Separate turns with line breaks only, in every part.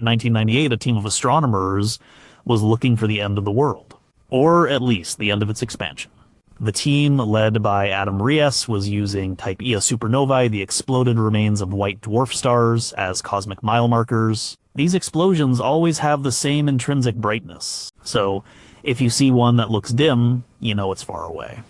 In 1998, a team of astronomers was looking for the end of the world, or at least the end of its expansion. The team, led by Adam Rees, was using Type Ia supernovae, the exploded remains of white dwarf stars, as cosmic mile markers. These explosions always have the same intrinsic brightness, so if you see one that looks dim, you know it's far away.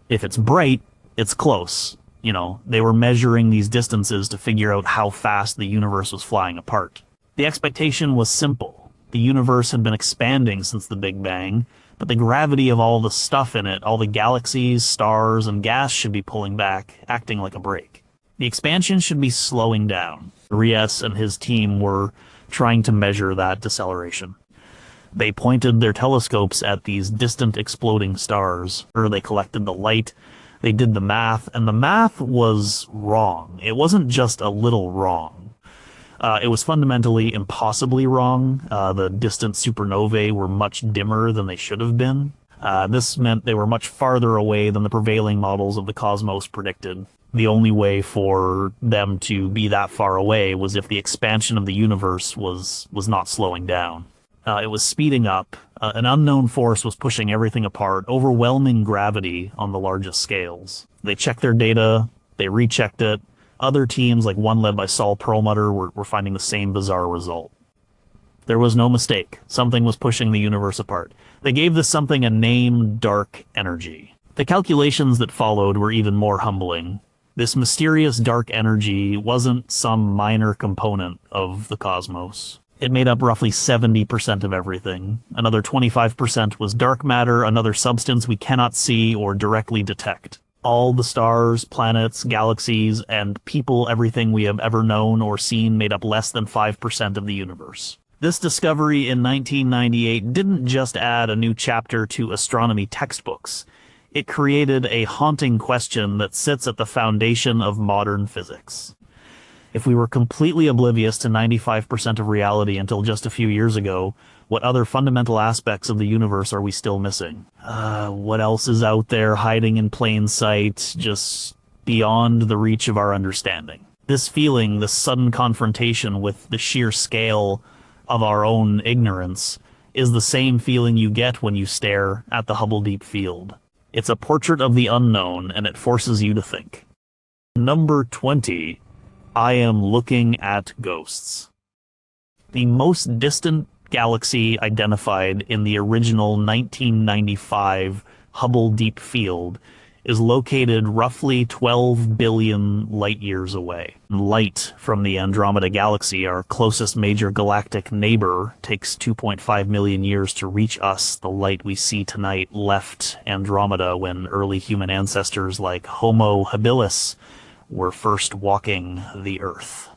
If it's bright, it's close. You know, they were measuring these distances to figure out how fast the universe was flying apart. The expectation was simple. The universe had been expanding since the Big Bang, but the gravity of all the stuff in it, all the galaxies, stars, and gas should be pulling back, acting like a brake. The expansion should be slowing down. Rees and his team were trying to measure that deceleration. They pointed their telescopes at these distant exploding stars, or they collected the light, they did the math, and the math was wrong. It wasn't just a little wrong. It was fundamentally impossibly wrong. The distant supernovae were much dimmer than they should have been. This meant they were much farther away than the prevailing models of the cosmos predicted. The only way for them to be that far away was if the expansion of the universe was not slowing down. It was speeding up. An unknown force was pushing everything apart, overwhelming gravity on the largest scales. They checked their data, they rechecked it. Other teams, like one led by Saul Perlmutter, were finding the same bizarre result. There was no mistake. Something was pushing the universe apart. They gave this something a name: dark energy. The calculations that followed were even more humbling. This mysterious dark energy wasn't some minor component of the cosmos. It made up roughly 70% of everything. Another 25% was dark matter, another substance we cannot see or directly detect. All the stars, planets, galaxies, and people, everything we have ever known or seen, made up less than 5% of the universe. This discovery in 1998 didn't just add a new chapter to astronomy textbooks. It created a haunting question that sits at the foundation of modern physics. If we were completely oblivious to 95% of reality until just a few years ago, what other fundamental aspects of the universe are we still missing? What else is out there hiding in plain sight, just beyond the reach of our understanding? This feeling, this sudden confrontation with the sheer scale of our own ignorance, is the same feeling you get when you stare at the Hubble Deep Field. It's a portrait of the unknown, and it forces you to think. Number 20. I am looking at ghosts. The most distant galaxy identified in the original 1995 Hubble Deep Field is located roughly 12 billion light-years away. Light from the Andromeda Galaxy, our closest major galactic neighbor, takes 2.5 million years to reach us. The light we see tonight left Andromeda when early human ancestors like Homo habilis were first walking the Earth.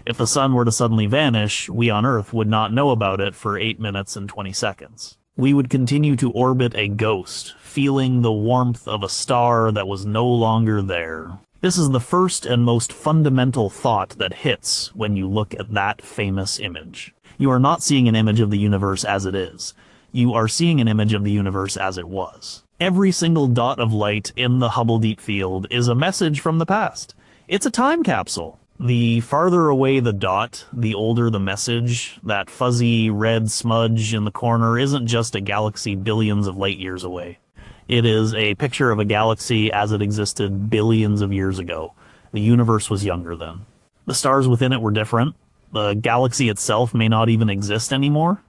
If the sun were to suddenly vanish, we on Earth would not know about it for 8 minutes and 20 seconds. We would continue to orbit a ghost, feeling the warmth of a star that was no longer there. This is the first and most fundamental thought that hits when you look at that famous image. You are not seeing an image of the universe as it is. You are seeing an image of the universe as it was. Every single dot of light in the Hubble Deep Field is a message from the past. It's a time capsule. The farther away the dot, the older the message. That fuzzy red smudge in the corner isn't just a galaxy billions of light years away. It is a picture of a galaxy as it existed billions of years ago. The universe was younger then. The stars within it were different. The galaxy itself may not even exist anymore.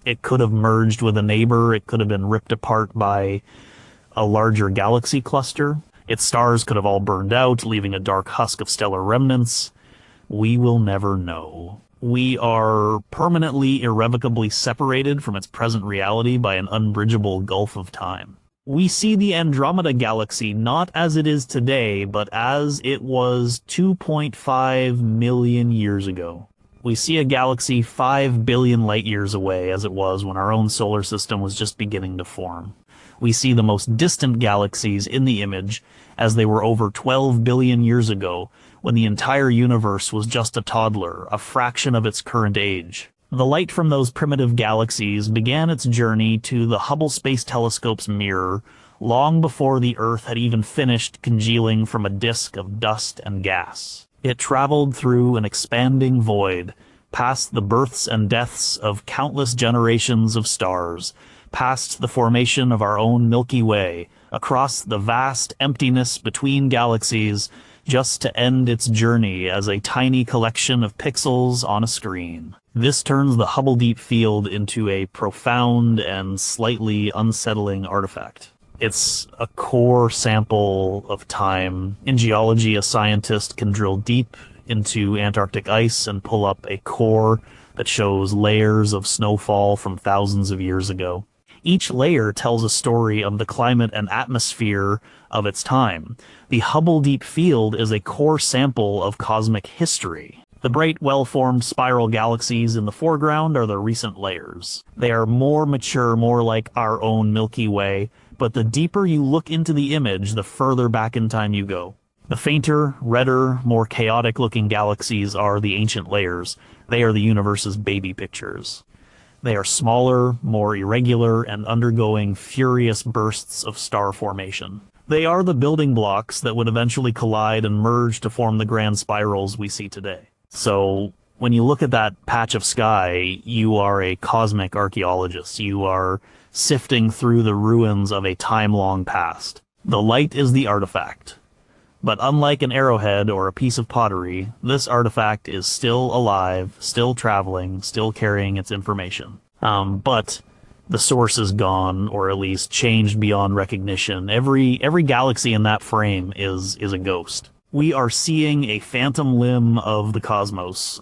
It could have merged with a neighbor. It could have been ripped apart by a larger galaxy cluster. Its stars could have all burned out, leaving a dark husk of stellar remnants. We will never know. We are permanently, irrevocably separated from its present reality by an unbridgeable gulf of time. We see the Andromeda Galaxy not as it is today, but as it was 2.5 million years ago. We see a galaxy 5 billion light years away, as it was when our own solar system was just beginning to form. We see the most distant galaxies in the image as they were over 12 billion years ago, when the entire universe was just a toddler, a fraction of its current age. The light from those primitive galaxies began its journey to the Hubble Space Telescope's mirror long before the Earth had even finished congealing from a disk of dust and gas. It traveled through an expanding void, past the births and deaths of countless generations of stars, past the formation of our own Milky Way, across the vast emptiness between galaxies, just to end its journey as a tiny collection of pixels on a screen. This turns the Hubble Deep Field into a profound and slightly unsettling artifact. It's a core sample of time. In geology, a scientist can drill deep into Antarctic ice and pull up a core that shows layers of snowfall from thousands of years ago. Each layer tells a story of the climate and atmosphere of its time. The Hubble Deep Field is a core sample of cosmic history. The bright, well-formed spiral galaxies in the foreground are the recent layers. They are more mature, more like our own Milky Way, but the deeper you look into the image, the further back in time you go. The fainter, redder, more chaotic-looking galaxies are the ancient layers. They are the universe's baby pictures. They are smaller, more irregular, and undergoing furious bursts of star formation. They are the building blocks that would eventually collide and merge to form the grand spirals we see today. So, when you look at that patch of sky, you are a cosmic archaeologist. You are sifting through the ruins of a time-long past. The light is the artifact. But unlike an arrowhead or a piece of pottery, this artifact is still alive, still traveling, still carrying its information. But the source is gone, or at least changed beyond recognition. Every galaxy in that frame is a ghost. We are seeing a phantom limb of the cosmos.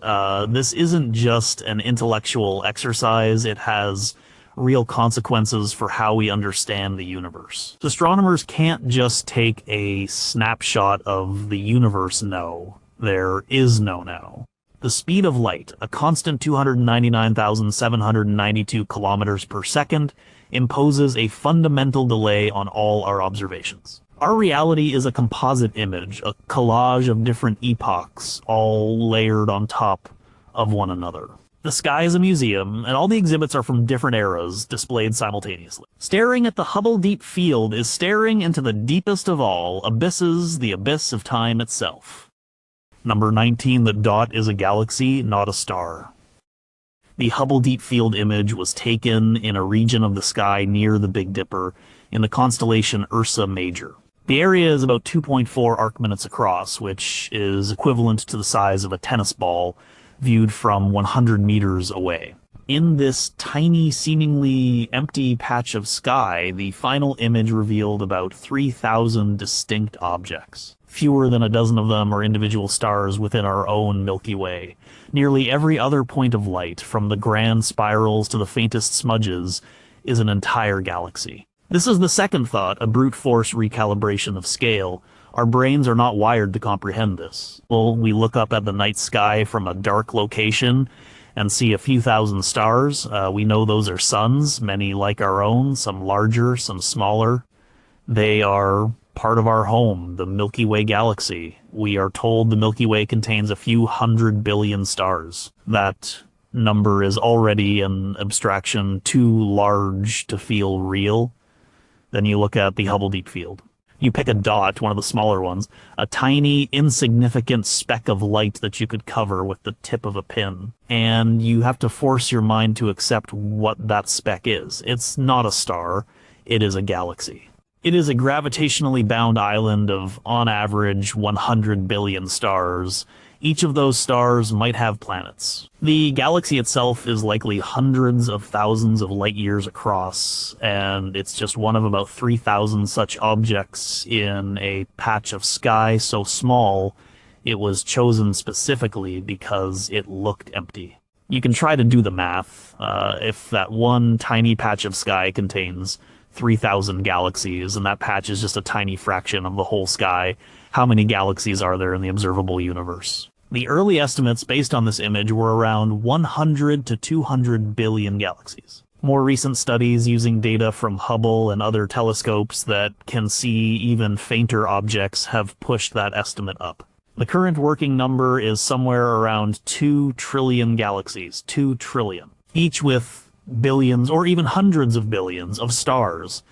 This isn't just an intellectual exercise. It has real consequences for how we understand the universe. Astronomers can't just take a snapshot of the universe now. There is no now. The speed of light, a constant 299,792 kilometers per second, imposes a fundamental delay on all our observations. Our reality is a composite image, a collage of different epochs, all layered on top of one another. The sky is a museum, and all the exhibits are from different eras, displayed simultaneously. Staring at the Hubble Deep Field is staring into the deepest of all abysses, the abyss of time itself. Number 19, the dot is a galaxy, not a star. The Hubble Deep Field image was taken in a region of the sky near the Big Dipper, in the constellation Ursa Major. The area is about 2.4 arc-minutes across, which is equivalent to the size of a tennis ball, viewed from 100 meters away. In this tiny, seemingly empty patch of sky, the final image revealed about 3,000 distinct objects. Fewer than a dozen of them are individual stars within our own Milky Way. Nearly every other point of light, from the grand spirals to the faintest smudges, is an entire galaxy. This is the second thought, a brute force recalibration of scale. Our brains are not wired to comprehend this. Well, we look up at the night sky from a dark location and see a few thousand stars. We know those are suns, many like our own, some larger, some smaller. They are part of our home, the Milky Way galaxy. We are told the Milky Way contains a few 100 billion stars. That number is already an abstraction too large to feel real. Then you look at the Hubble Deep Field. You pick a dot, one of the smaller ones, a tiny, insignificant speck of light that you could cover with the tip of a pin. And you have to force your mind to accept what that speck is. It's not a star, it is a galaxy. It is a gravitationally bound island of, on average, 100 billion stars. Each of those stars might have planets. The galaxy itself is likely hundreds of thousands of light years across, and it's just one of about 3,000 such objects in a patch of sky so small it was chosen specifically because it looked empty. You can try to do the math. If that one tiny patch of sky contains 3,000 galaxies, and that patch is just a tiny fraction of the whole sky, how many galaxies are there in the observable universe? The early estimates based on this image were around 100 to 200 billion galaxies. More recent studies using data from Hubble and other telescopes that can see even fainter objects have pushed that estimate up. The current working number is somewhere around 2 trillion galaxies, 2 trillion, each with billions or even hundreds of billions of stars.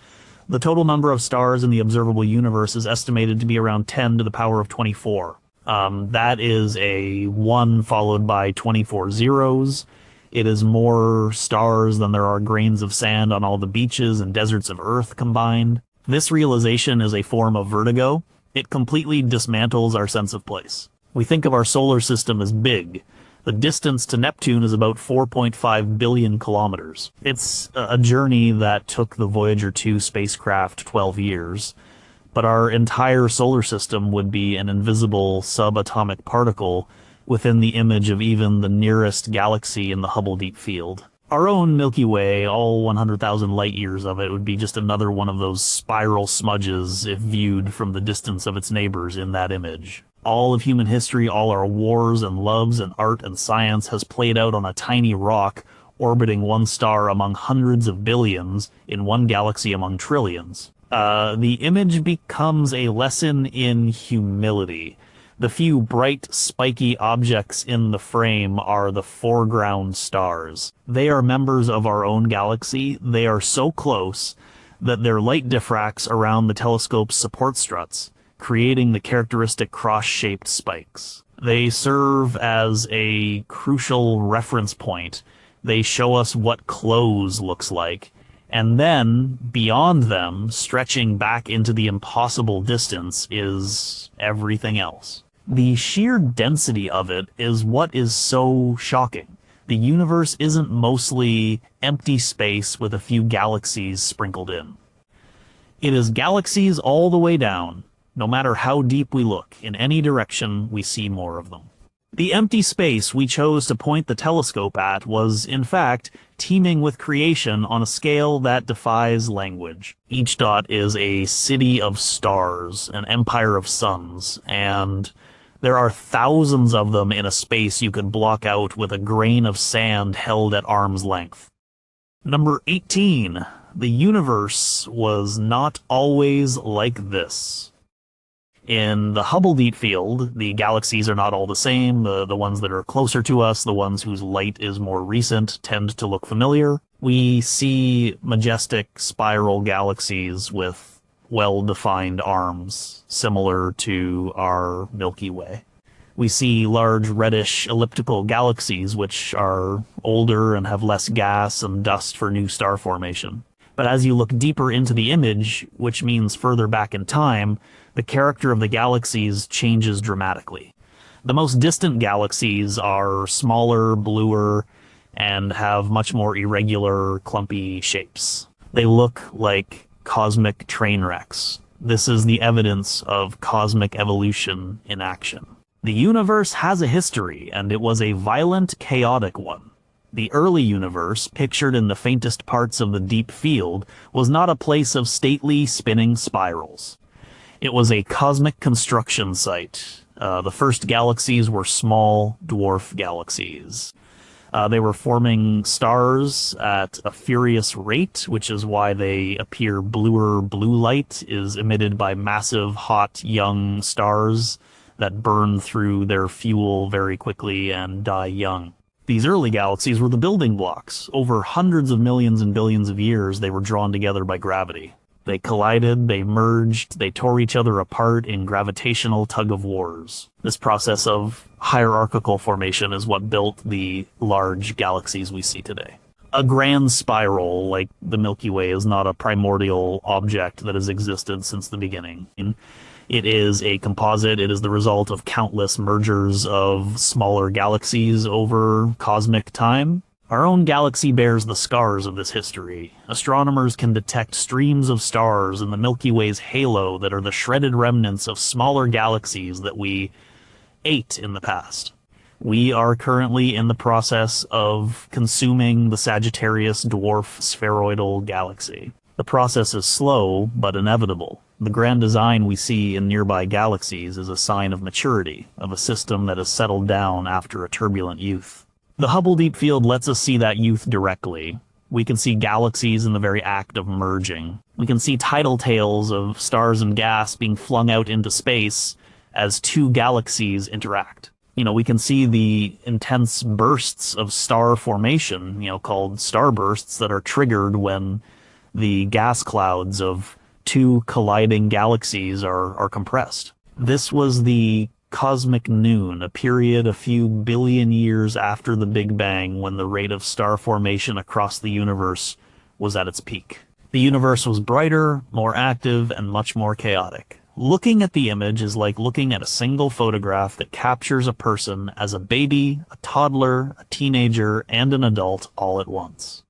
The total number of stars in the observable universe is estimated to be around 10 to the power of 24. That is a 1 followed by 24 zeros. It is more stars than there are grains of sand on all the beaches and deserts of Earth combined. This realization is a form of vertigo. It completely dismantles our sense of place. We think of our solar system as big. The distance to Neptune is about 4.5 billion kilometers. It's a journey that took the Voyager 2 spacecraft 12 years. But our entire solar system would be an invisible subatomic particle within the image of even the nearest galaxy in the Hubble Deep Field. Our own Milky Way, all 100,000 light years of it, would be just another one of those spiral smudges if viewed from the distance of its neighbors in that image. All of human history, all our wars and loves and art and science has played out on a tiny rock orbiting one star among hundreds of billions in one galaxy among trillions. The image becomes a lesson in humility. The few bright, spiky objects in the frame are the foreground stars. They are members of our own galaxy. They are so close that their light diffracts around the telescope's support struts, creating the characteristic cross-shaped spikes. They serve as a crucial reference point. They show us what close looks like. And then, beyond them, stretching back into the impossible distance, is everything else. The sheer density of it is what is so shocking. The universe isn't mostly empty space with a few galaxies sprinkled in. It is galaxies all the way down. No matter how deep we look, in any direction, we see more of them. The empty space we chose to point the telescope at was, in fact, teeming with creation on a scale that defies language. Each dot is a city of stars, an empire of suns, and there are thousands of them in a space you could block out with a grain of sand held at arm's length. Number 18. The universe was not always like this. In the Hubble Deep Field, the galaxies are not all the same. The ones that are closer to us, the ones whose light is more recent, tend to look familiar. We see majestic spiral galaxies with well-defined arms, similar to our Milky Way. We see large reddish elliptical galaxies, which are older and have less gas and dust for new star formation. But as you look deeper into the image, which means further back in time, the character of the galaxies changes dramatically. The most distant galaxies are smaller, bluer, and have much more irregular, clumpy shapes. They look like cosmic train wrecks. This is the evidence of cosmic evolution in action. The universe has a history, and it was a violent, chaotic one. The early universe, pictured in the faintest parts of the deep field, was not a place of stately, spinning spirals. It was a cosmic construction site. The first galaxies were small, dwarf galaxies. They were forming stars at a furious rate, which is why they appear bluer. Blue light is emitted by massive, hot, young stars that burn through their fuel very quickly and die young. These early galaxies were the building blocks. Over hundreds of millions and billions of years, they were drawn together by gravity. They collided, they merged, they tore each other apart in gravitational tug-of-wars. This process of hierarchical formation is what built the large galaxies we see today. A grand spiral, like the Milky Way, is not a primordial object that has existed since the beginning. It is a composite. It is the result of countless mergers of smaller galaxies over cosmic time. Our own galaxy bears the scars of this history. Astronomers can detect streams of stars in the Milky Way's halo that are the shredded remnants of smaller galaxies that we ate in the past. We are currently in the process of consuming the Sagittarius dwarf spheroidal galaxy. The process is slow, but inevitable. The grand design we see in nearby galaxies is a sign of maturity, of a system that has settled down after a turbulent youth. The Hubble Deep Field lets us see that youth directly. We can see galaxies in the very act of merging. We can see tidal tales of stars and gas being flung out into space as two galaxies interact. We can see the intense bursts of star formation, called starbursts, that are triggered when the gas clouds of two colliding galaxies are compressed. This was the cosmic noon, a period a few billion years after the Big Bang when the rate of star formation across the universe was at its peak. The universe was brighter, more active, and much more chaotic. Looking at the image is like looking at a single photograph that captures a person as a baby, a toddler, a teenager, and an adult all at once.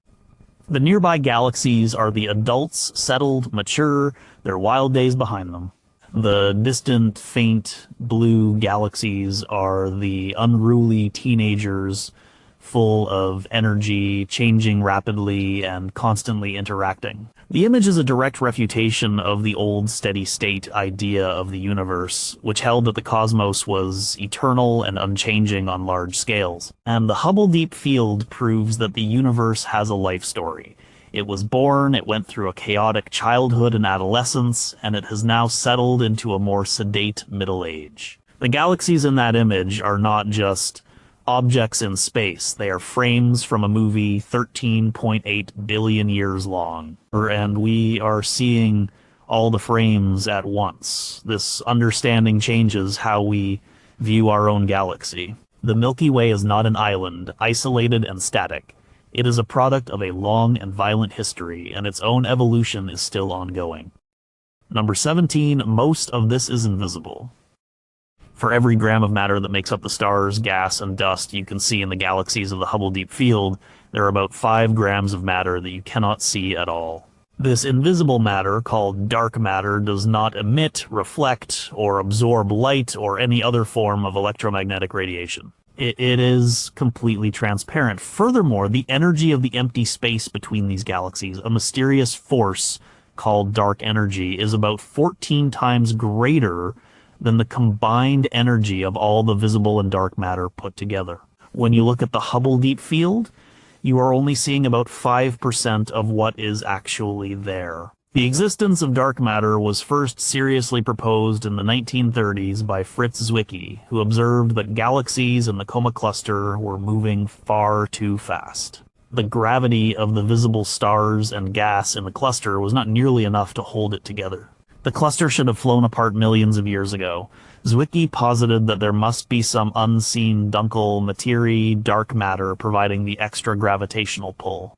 The nearby galaxies are the adults, settled, mature, their wild days behind them. The distant, faint blue galaxies are the unruly teenagers, full of energy, changing rapidly, and constantly interacting. The image is a direct refutation of the old steady-state idea of the universe, which held that the cosmos was eternal and unchanging on large scales. And the Hubble Deep Field proves that the universe has a life story. It was born, it went through a chaotic childhood and adolescence, and it has now settled into a more sedate middle age. The galaxies in that image are not just objects in space. They are frames from a movie 13.8 billion years long. And we are seeing all the frames at once. This understanding changes how we view our own galaxy. The Milky Way is not an island, isolated and static. It is a product of a long and violent history, and its own evolution is still ongoing. Number 17, most of this is invisible. For every gram of matter that makes up the stars, gas, and dust you can see in the galaxies of the Hubble Deep Field, there are about 5 grams of matter that you cannot see at all. This invisible matter, called dark matter, does not emit, reflect, or absorb light or any other form of electromagnetic radiation. It is completely transparent. Furthermore, the energy of the empty space between these galaxies, a mysterious force called dark energy, is about 14 times greater than the combined energy of all the visible and dark matter put together. When you look at the Hubble Deep Field, you are only seeing about 5% of what is actually there. The existence of dark matter was first seriously proposed in the 1930s by Fritz Zwicky, who observed that galaxies in the Coma Cluster were moving far too fast. The gravity of the visible stars and gas in the cluster was not nearly enough to hold it together. The cluster should have flown apart millions of years ago. Zwicky posited that there must be some unseen Dunkel materie, dark matter, providing the extra gravitational pull.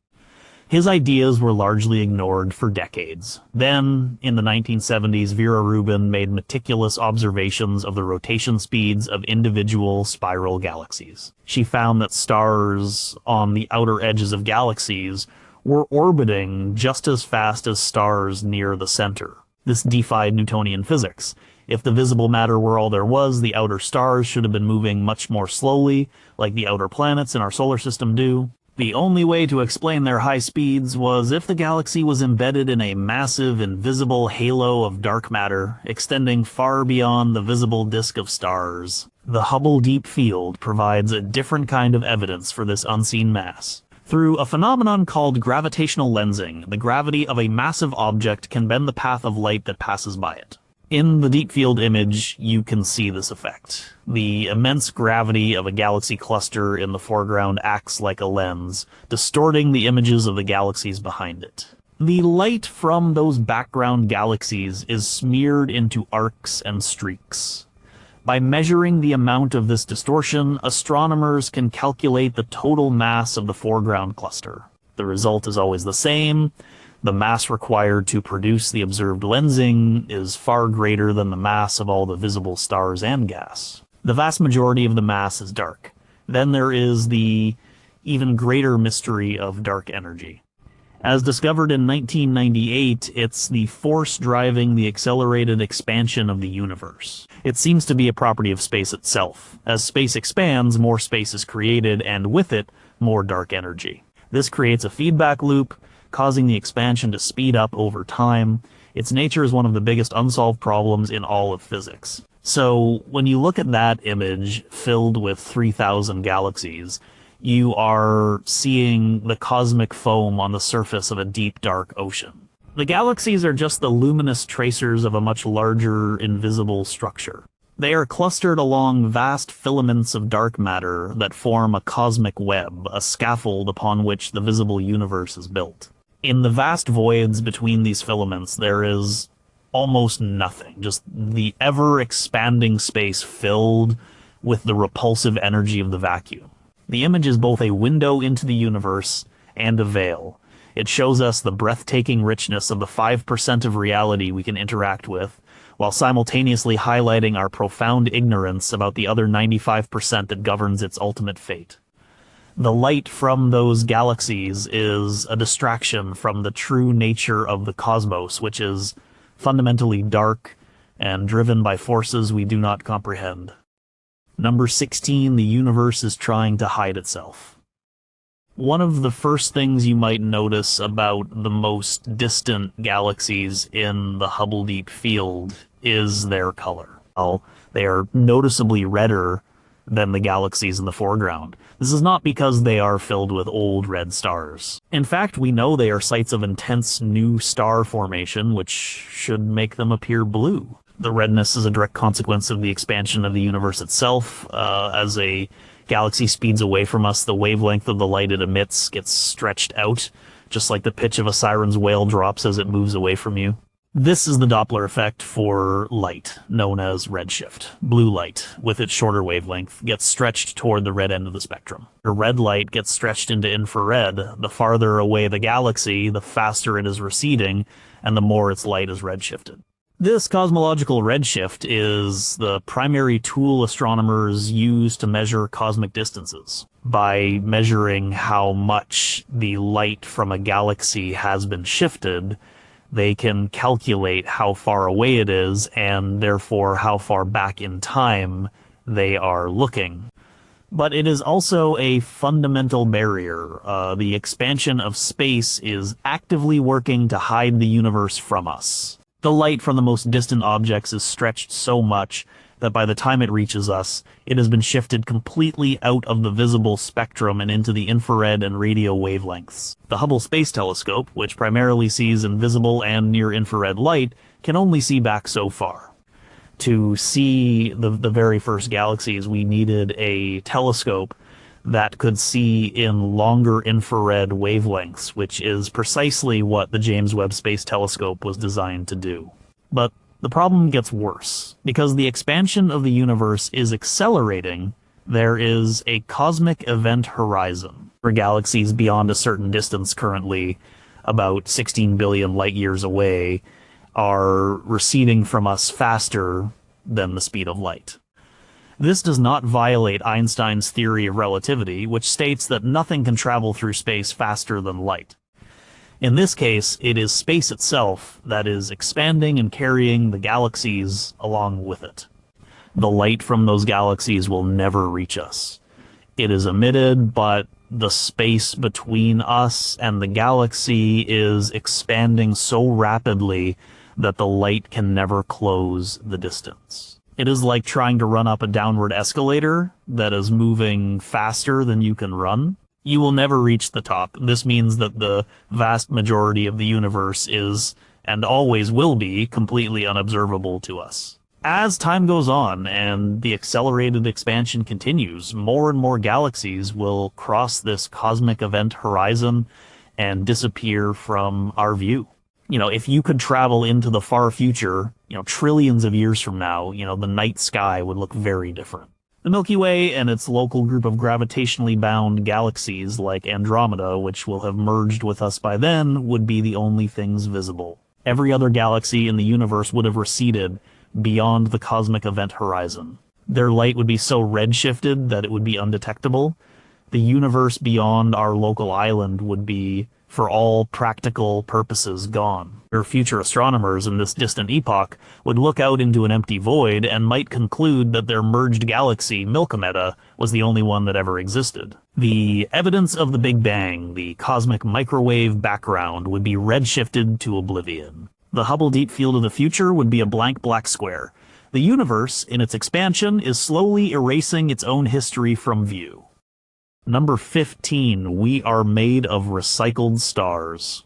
His ideas were largely ignored for decades. Then, in the 1970s, Vera Rubin made meticulous observations of the rotation speeds of individual spiral galaxies. She found that stars on the outer edges of galaxies were orbiting just as fast as stars near the center. This defied Newtonian physics. If the visible matter were all there was, the outer stars should have been moving much more slowly, like the outer planets in our solar system do. The only way to explain their high speeds was if the galaxy was embedded in a massive, invisible halo of dark matter, extending far beyond the visible disk of stars. The Hubble Deep Field provides a different kind of evidence for this unseen mass. Through a phenomenon called gravitational lensing, the gravity of a massive object can bend the path of light that passes by it. In the deep field image, you can see this effect. The immense gravity of a galaxy cluster in the foreground acts like a lens, distorting the images of the galaxies behind it. The light from those background galaxies is smeared into arcs and streaks. By measuring the amount of this distortion, astronomers can calculate the total mass of the foreground cluster. The result is always the same. The mass required to produce the observed lensing is far greater than the mass of all the visible stars and gas. The vast majority of the mass is dark. Then there is the even greater mystery of dark energy. As discovered in 1998, it's the force driving the accelerated expansion of the universe. It seems to be a property of space itself. As space expands, more space is created, and with it, more dark energy. This creates a feedback loop, causing the expansion to speed up over time. Its nature is one of the biggest unsolved problems in all of physics. So, when you look at that image filled with 3,000 galaxies, you are seeing the cosmic foam on the surface of a deep, dark ocean. The galaxies are just the luminous tracers of a much larger, invisible structure. They are clustered along vast filaments of dark matter that form a cosmic web, a scaffold upon which the visible universe is built. In the vast voids between these filaments, there is almost nothing, just the ever-expanding space filled with the repulsive energy of the vacuum. The image is both a window into the universe and a veil. It shows us the breathtaking richness of the 5% of reality we can interact with, while simultaneously highlighting our profound ignorance about the other 95% that governs its ultimate fate. The light from those galaxies is a distraction from the true nature of the cosmos, which is fundamentally dark and driven by forces we do not comprehend. Number 16, the universe is trying to hide itself. One of the first things you might notice about the most distant galaxies in the Hubble Deep Field is their color. Well, they are noticeably redder than the galaxies in the foreground. This is not because they are filled with old red stars. In fact, we know they are sites of intense new star formation, which should make them appear blue. The redness is a direct consequence of the expansion of the universe itself. As a galaxy speeds away from us, the wavelength of the light it emits gets stretched out, just like the pitch of a siren's wail drops as it moves away from you. This is the Doppler effect for light, known as redshift. Blue light, with its shorter wavelength, gets stretched toward the red end of the spectrum. The red light gets stretched into infrared. The farther away the galaxy, the faster it is receding, and the more its light is redshifted. This cosmological redshift is the primary tool astronomers use to measure cosmic distances. By measuring how much the light from a galaxy has been shifted, they can calculate how far away it is and therefore how far back in time they are looking. But it is also a fundamental barrier. The expansion of space is actively working to hide the universe from us. The light from the most distant objects is stretched so much that by the time it reaches us, it has been shifted completely out of the visible spectrum and into the infrared and radio wavelengths. The Hubble Space Telescope, which primarily sees invisible and near-infrared light, can only see back so far. To see the very first galaxies, we needed a telescope that could see in longer infrared wavelengths, which is precisely what the James Webb Space Telescope was designed to do. But the problem gets worse. Because the expansion of the universe is accelerating, there is a cosmic event horizon. For galaxies beyond a certain distance currently, about 16 billion light years away, are receding from us faster than the speed of light. This does not violate Einstein's theory of relativity, which states that nothing can travel through space faster than light. In this case, it is space itself that is expanding and carrying the galaxies along with it. The light from those galaxies will never reach us. It is emitted, but the space between us and the galaxy is expanding so rapidly that the light can never close the distance. It is like trying to run up a downward escalator that is moving faster than you can run. You will never reach the top. This means that the vast majority of the universe is, and always will be, completely unobservable to us. As time goes on and the accelerated expansion continues, more and more galaxies will cross this cosmic event horizon and disappear from our view. If you could travel into the far future, trillions of years from now, the night sky would look very different. The Milky Way and its local group of gravitationally bound galaxies like Andromeda, which will have merged with us by then, would be the only things visible. Every other galaxy in the universe would have receded beyond the cosmic event horizon. Their light would be so redshifted that it would be undetectable. The universe beyond our local island would be, for all practical purposes, gone. Our future astronomers in this distant epoch would look out into an empty void and might conclude that their merged galaxy, Milkometa, was the only one that ever existed. The evidence of the Big Bang, the cosmic microwave background, would be redshifted to oblivion. The Hubble Deep Field of the future would be a blank black square. The universe, in its expansion, is slowly erasing its own history from view. Number 15, we are made of recycled stars.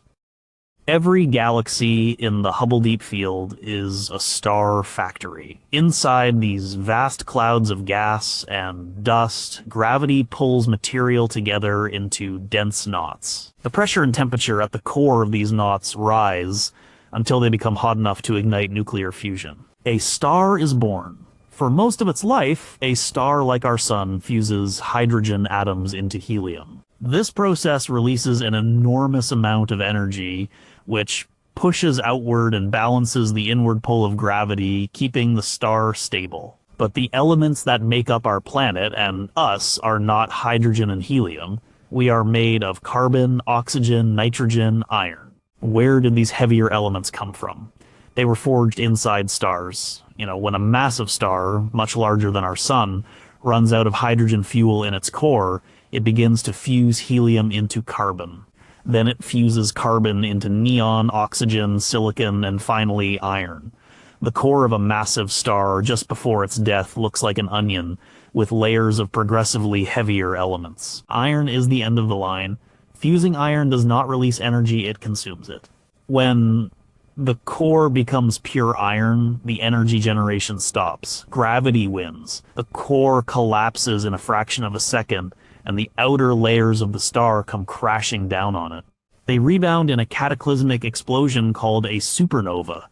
Every galaxy in the Hubble Deep Field is a star factory. Inside these vast clouds of gas and dust, gravity pulls material together into dense knots. The pressure and temperature at the core of these knots rise until they become hot enough to ignite nuclear fusion. A star is born. For most of its life, a star like our sun fuses hydrogen atoms into helium. This process releases an enormous amount of energy, which pushes outward and balances the inward pull of gravity, keeping the star stable. But the elements that make up our planet and us are not hydrogen and helium. We are made of carbon, oxygen, nitrogen, iron. Where did these heavier elements come from? They were forged inside stars. When a massive star, much larger than our sun, runs out of hydrogen fuel in its core, it begins to fuse helium into carbon. Then it fuses carbon into neon, oxygen, silicon, and finally iron. The core of a massive star just before its death looks like an onion, with layers of progressively heavier elements. Iron is the end of the line. Fusing iron does not release energy, it consumes it. When the core becomes pure iron, the energy generation stops. Gravity wins. The core collapses in a fraction of a second, and the outer layers of the star come crashing down on it. They rebound in a cataclysmic explosion called a supernova.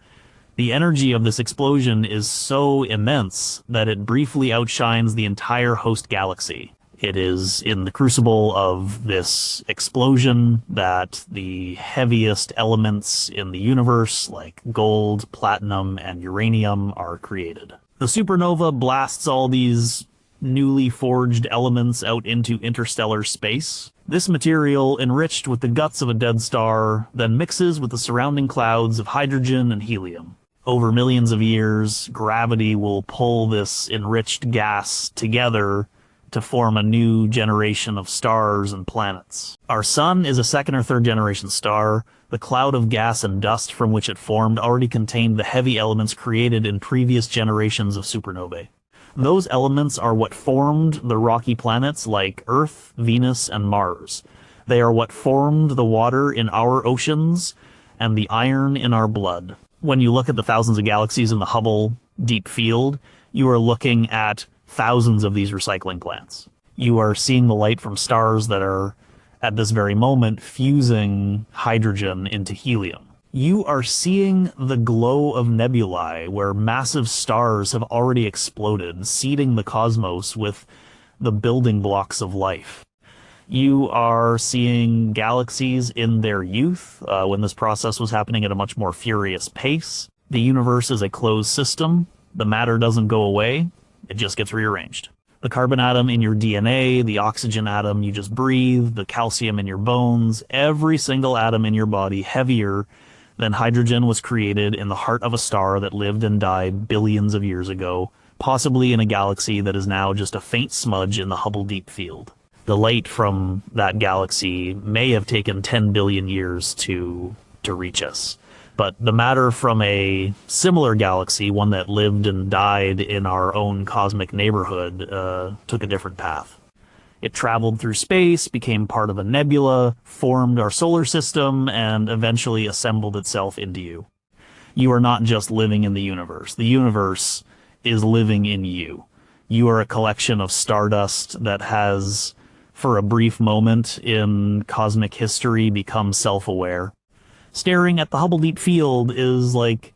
The energy of this explosion is so immense that it briefly outshines the entire host galaxy. It is in the crucible of this explosion that the heaviest elements in the universe, like gold, platinum, and uranium, are created. The supernova blasts all these newly forged elements out into interstellar space. This material, enriched with the guts of a dead star, then mixes with the surrounding clouds of hydrogen and helium. Over millions of years, gravity will pull this enriched gas together to form a new generation of stars and planets. Our sun is a second or third generation star. The cloud of gas and dust from which it formed already contained the heavy elements created in previous generations of supernovae. Those elements are what formed the rocky planets like Earth, Venus, and Mars. They are what formed the water in our oceans and the iron in our blood. When you look at the thousands of galaxies in the Hubble Deep Field, you are looking at thousands of these recycling plants. You are seeing the light from stars that are, at this very moment, fusing hydrogen into helium. You are seeing the glow of nebulae, where massive stars have already exploded, seeding the cosmos with the building blocks of life. You are seeing galaxies in their youth, when this process was happening at a much more furious pace. The universe is a closed system. The matter doesn't go away. It just gets rearranged. The carbon atom in your DNA, the oxygen atom you just breathe, the calcium in your bones, every single atom in your body heavier than hydrogen was created in the heart of a star that lived and died billions of years ago, possibly in a galaxy that is now just a faint smudge in the Hubble Deep Field. The light from that galaxy may have taken 10 billion years to reach us. But the matter from a similar galaxy, one that lived and died in our own cosmic neighborhood, took a different path. It traveled through space, became part of a nebula, formed our solar system, and eventually assembled itself into you. You are not just living in the universe. The universe is living in you. You are a collection of stardust that has, for a brief moment in cosmic history, become self-aware. Staring at the Hubble Deep Field is like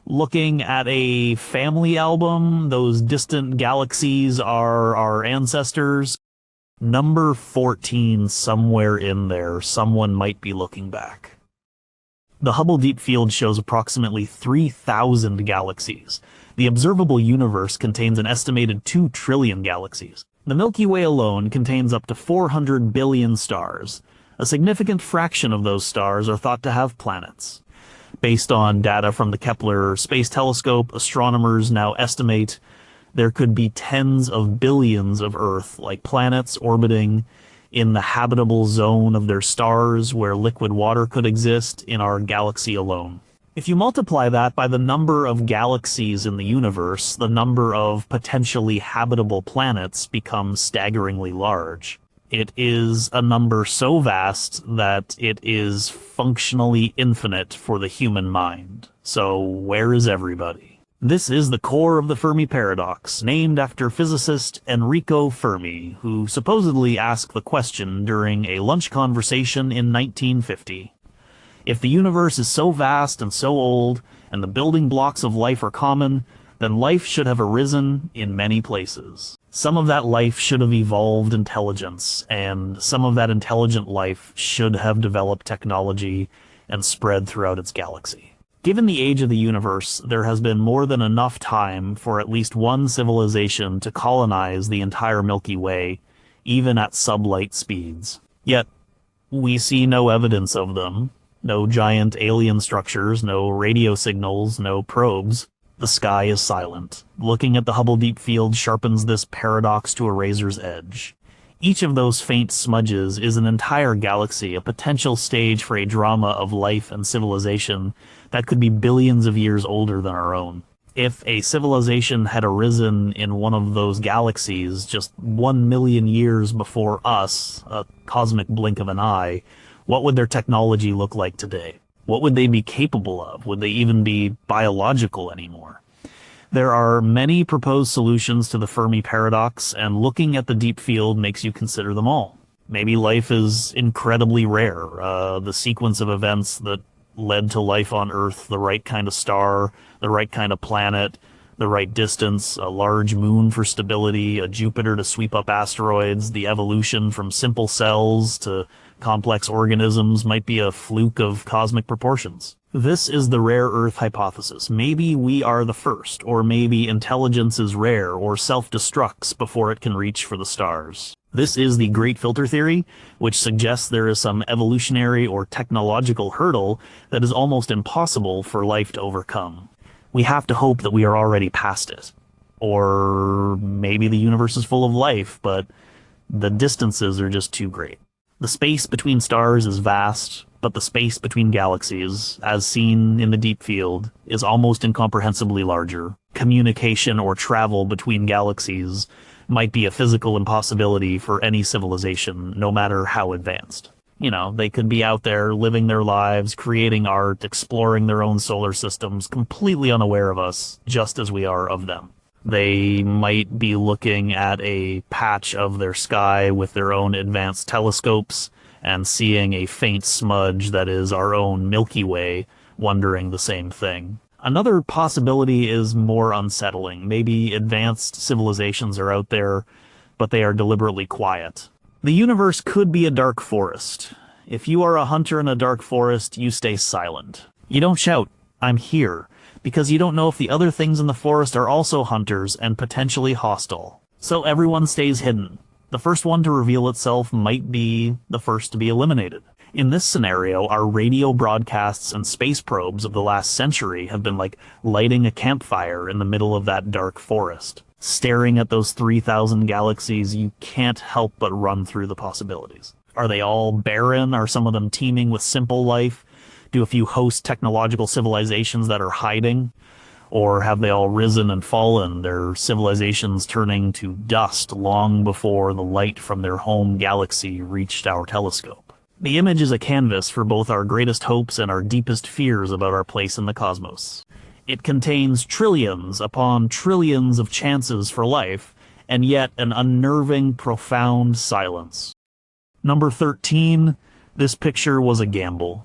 looking at a family album. Those distant galaxies are our ancestors. Number 14, somewhere in there, someone might be looking back. The Hubble Deep Field shows approximately 3,000 galaxies. The observable universe contains an estimated 2 trillion galaxies. The Milky Way alone contains up to 400 billion stars. A significant fraction of those stars are thought to have planets. Based on data from the Kepler Space Telescope, astronomers now estimate there could be tens of billions of Earth-like planets orbiting in the habitable zone of their stars where liquid water could exist in our galaxy alone. If you multiply that by the number of galaxies in the universe, the number of potentially habitable planets becomes staggeringly large. It is a number so vast that it is functionally infinite for the human mind. So where is everybody? This is the core of the Fermi paradox, named after physicist Enrico Fermi, who supposedly asked the question during a lunch conversation in 1950. If the universe is so vast and so old, and the building blocks of life are common, then life should have arisen in many places. Some of that life should have evolved intelligence, and some of that intelligent life should have developed technology and spread throughout its galaxy. Given the age of the universe, there has been more than enough time for at least one civilization to colonize the entire Milky Way, even at sublight speeds. Yet, we see no evidence of them. No giant alien structures, no radio signals, no probes. The sky is silent. Looking at the Hubble Deep Field sharpens this paradox to a razor's edge. Each of those faint smudges is an entire galaxy, a potential stage for a drama of life and civilization that could be billions of years older than our own. If a civilization had arisen in one of those galaxies just 1 million years before us, a cosmic blink of an eye, what would their technology look like today? What would they be capable of? Would they even be biological anymore? There are many proposed solutions to the Fermi paradox, and looking at the deep field makes you consider them all. Maybe life is incredibly rare. The sequence of events that led to life on Earth, the right kind of star, the right kind of planet, the right distance, a large moon for stability, a Jupiter to sweep up asteroids, the evolution from simple cells to complex organisms might be a fluke of cosmic proportions. This is the rare Earth hypothesis. Maybe we are the first, or maybe intelligence is rare or self-destructs before it can reach for the stars. This is the Great Filter Theory, which suggests there is some evolutionary or technological hurdle that is almost impossible for life to overcome. We have to hope that we are already past it. Or maybe the universe is full of life, but the distances are just too great. The space between stars is vast, but the space between galaxies, as seen in the deep field, is almost incomprehensibly larger. Communication or travel between galaxies might be a physical impossibility for any civilization, no matter how advanced. You know, they could be out there living their lives, creating art, exploring their own solar systems, completely unaware of us, just as we are of them. They might be looking at a patch of their sky with their own advanced telescopes and seeing a faint smudge that is our own Milky Way, wondering the same thing. Another possibility is more unsettling. Maybe advanced civilizations are out there, but they are deliberately quiet. The universe could be a dark forest. If you are a hunter in a dark forest, you stay silent. You don't shout, "I'm here," because you don't know if the other things in the forest are also hunters and potentially hostile. So everyone stays hidden. The first one to reveal itself might be the first to be eliminated. In this scenario, our radio broadcasts and space probes of the last century have been like lighting a campfire in the middle of that dark forest. Staring at those 3,000 galaxies, you can't help but run through the possibilities. Are they all barren? Are some of them teeming with simple life? Do a few host technological civilizations that are hiding? Or have they all risen and fallen, their civilizations turning to dust long before the light from their home galaxy reached our telescope? The image is a canvas for both our greatest hopes and our deepest fears about our place in the cosmos. It contains trillions upon trillions of chances for life, and yet an unnerving, profound silence. Number 13, this picture was a gamble.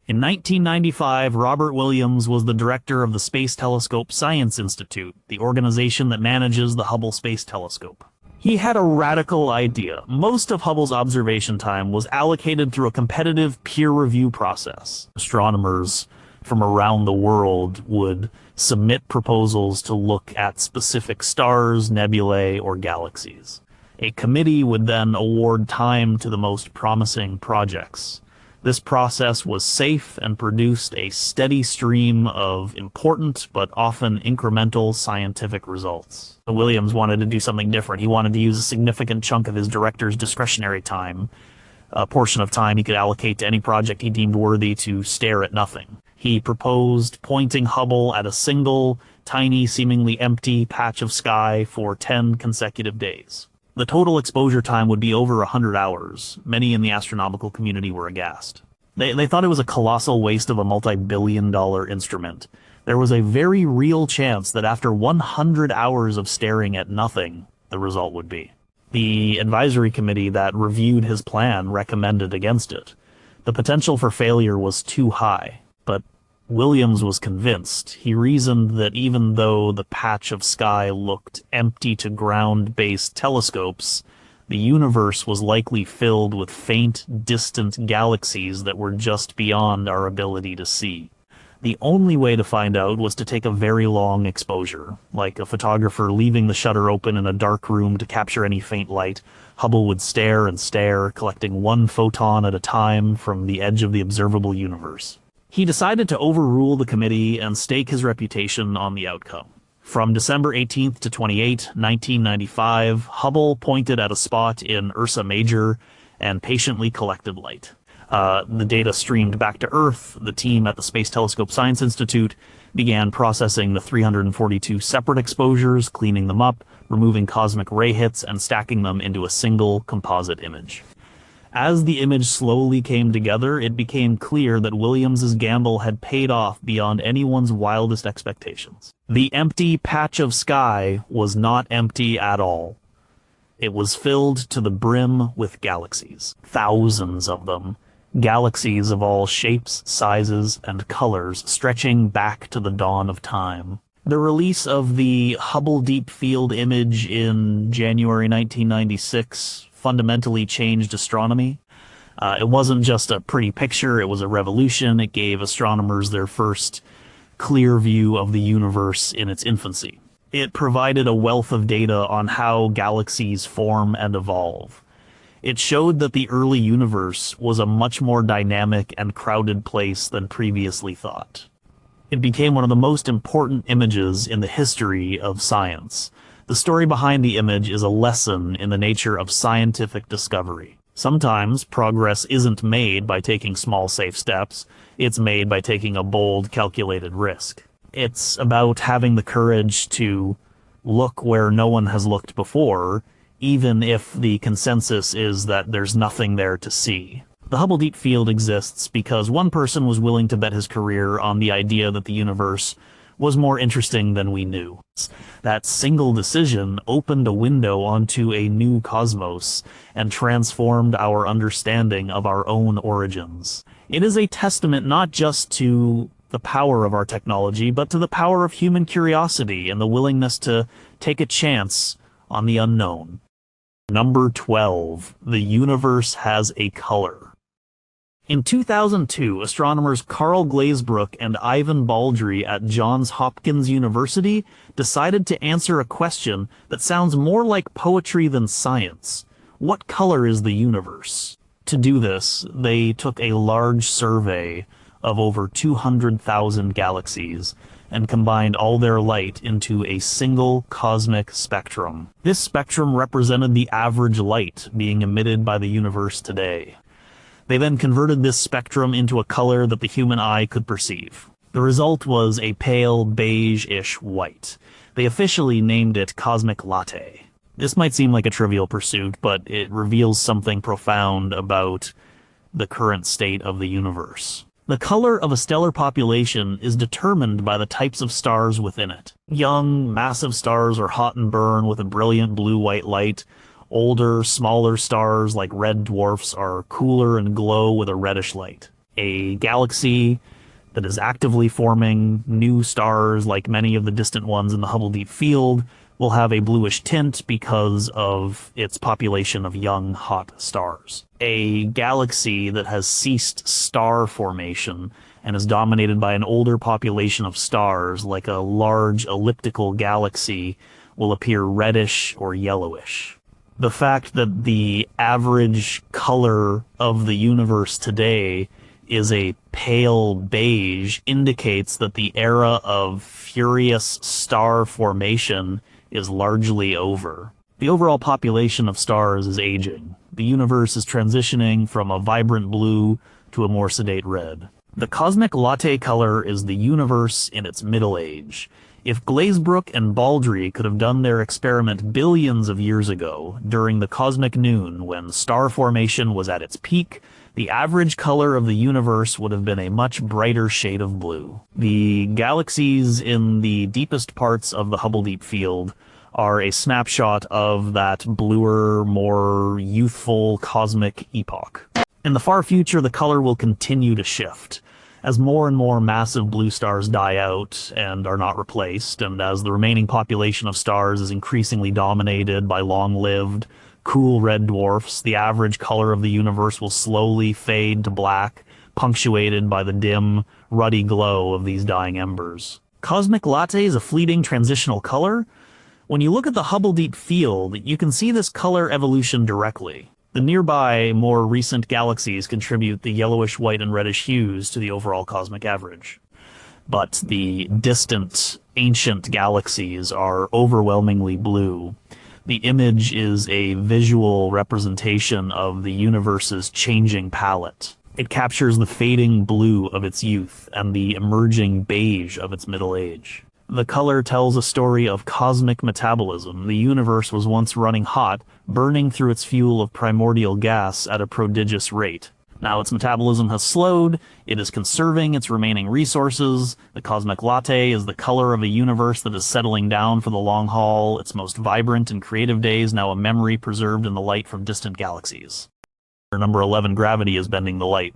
In 1995, Robert Williams was the director of the Space Telescope Science Institute, the organization that manages the Hubble Space Telescope. He had a radical idea. Most of Hubble's observation time was allocated through a competitive peer review process. Astronomers from around the world would submit proposals to look at specific stars, nebulae, or galaxies. A committee would then award time to the most promising projects. This process was safe and produced a steady stream of important but often incremental scientific results. Williams wanted to do something different. He wanted to use a significant chunk of his director's discretionary time, a portion of time he could allocate to any project he deemed worthy, to stare at nothing. He proposed pointing Hubble at a single, tiny, seemingly empty patch of sky for 10 consecutive days. The total exposure time would be over 100 hours. Many in the astronomical community were aghast. They thought it was a colossal waste of a multi-billion-dollar instrument. There was a very real chance that after 100 hours of staring at nothing, the result would be. The advisory committee that reviewed his plan recommended against it, The potential for failure was too high, but Williams was convinced. He reasoned that even though the patch of sky looked empty to ground-based telescopes, the universe was likely filled with faint, distant galaxies that were just beyond our ability to see. The only way to find out was to take a very long exposure, like a photographer leaving the shutter open in a dark room to capture any faint light. Hubble would stare and stare, collecting one photon at a time from the edge of the observable universe. He decided to overrule the committee and stake his reputation on the outcome. From December 18th to 28, 1995, Hubble pointed at a spot in Ursa Major and patiently collected light. The data streamed back to Earth. The team at the Space Telescope Science Institute began processing the 342 separate exposures, cleaning them up, removing cosmic ray hits, and stacking them into a single composite image. As the image slowly came together, it became clear that Williams's gamble had paid off beyond anyone's wildest expectations. The empty patch of sky was not empty at all. It was filled to the brim with galaxies, thousands of them. Galaxies of all shapes, sizes, and colors stretching back to the dawn of time. The release of the Hubble Deep Field image in January 1996 fundamentally changed astronomy. It wasn't just a pretty picture, it was a revolution. It gave astronomers their first clear view of the universe in its infancy. It provided a wealth of data on how galaxies form and evolve. It showed that the early universe was a much more dynamic and crowded place than previously thought. It became one of the most important images in the history of science. The story behind the image is a lesson in the nature of scientific discovery. Sometimes progress isn't made by taking small, safe steps. It's made by taking a bold, calculated risk. It's about having the courage to look where no one has looked before, even if the consensus is that there's nothing there to see. The Hubble Deep Field exists because one person was willing to bet his career on the idea that the universe was more interesting than we knew. That single decision opened a window onto a new cosmos and transformed our understanding of our own origins. It is a testament not just to the power of our technology, but to the power of human curiosity and the willingness to take a chance on the unknown. Number 12. The universe has a color. In 2002, astronomers Carl Glazebrook and Ivan Baldry at Johns Hopkins University decided to answer a question that sounds more like poetry than science. What color is the universe? To do this, they took a large survey of over 200,000 galaxies and combined all their light into a single cosmic spectrum. This spectrum represented the average light being emitted by the universe today. They then converted this spectrum into a color that the human eye could perceive. The result was a pale beige-ish white. They officially named it cosmic latte. This might seem like a trivial pursuit, but it reveals something profound about the current state of the universe. The color of a stellar population is determined by the types of stars within it. Young, massive stars are hot and burn with a brilliant blue-white light. Older, smaller stars like red dwarfs are cooler and glow with a reddish light. A galaxy that is actively forming new stars, like many of the distant ones in the Hubble Deep Field, will have a bluish tint because of its population of young, hot stars. A galaxy that has ceased star formation and is dominated by an older population of stars, like a large elliptical galaxy, will appear reddish or yellowish. The fact that the average color of the universe today is a pale beige indicates that the era of furious star formation is largely over. The overall population of stars is aging. The universe is transitioning from a vibrant blue to a more sedate red. The cosmic latte color is the universe in its middle age. If Glazebrook and Baldry could have done their experiment billions of years ago, during the cosmic noon when star formation was at its peak, the average color of the universe would have been a much brighter shade of blue. The galaxies in the deepest parts of the Hubble Deep Field are a snapshot of that bluer, more youthful cosmic epoch. In the far future, the color will continue to shift. As more and more massive blue stars die out and are not replaced, and as the remaining population of stars is increasingly dominated by long-lived, cool red dwarfs, the average color of the universe will slowly fade to black, punctuated by the dim, ruddy glow of these dying embers. Cosmic latte is a fleeting transitional color. When you look at the Hubble Deep Field, you can see this color evolution directly. The nearby, more recent galaxies contribute the yellowish, white, and reddish hues to the overall cosmic average. But the distant, ancient galaxies are overwhelmingly blue. The image is a visual representation of the universe's changing palette. It captures the fading blue of its youth and the emerging beige of its middle age. The color tells a story of cosmic metabolism. The universe was once running hot, burning through its fuel of primordial gas at a prodigious rate. Now its metabolism has slowed, it is conserving its remaining resources. The cosmic latte is the color of a universe that is settling down for the long haul, its most vibrant and creative days now a memory preserved in the light from distant galaxies. Number 11, gravity is bending the light.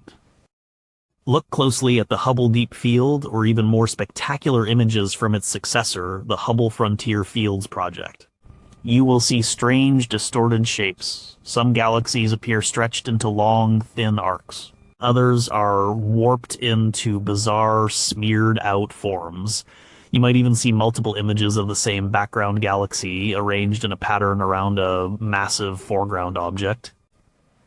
Look closely at the Hubble Deep Field, or even more spectacular images from its successor, the Hubble Frontier Fields project. You will see strange, distorted shapes. Some galaxies appear stretched into long, thin arcs. Others are warped into bizarre, smeared-out forms. You might even see multiple images of the same background galaxy arranged in a pattern around a massive foreground object.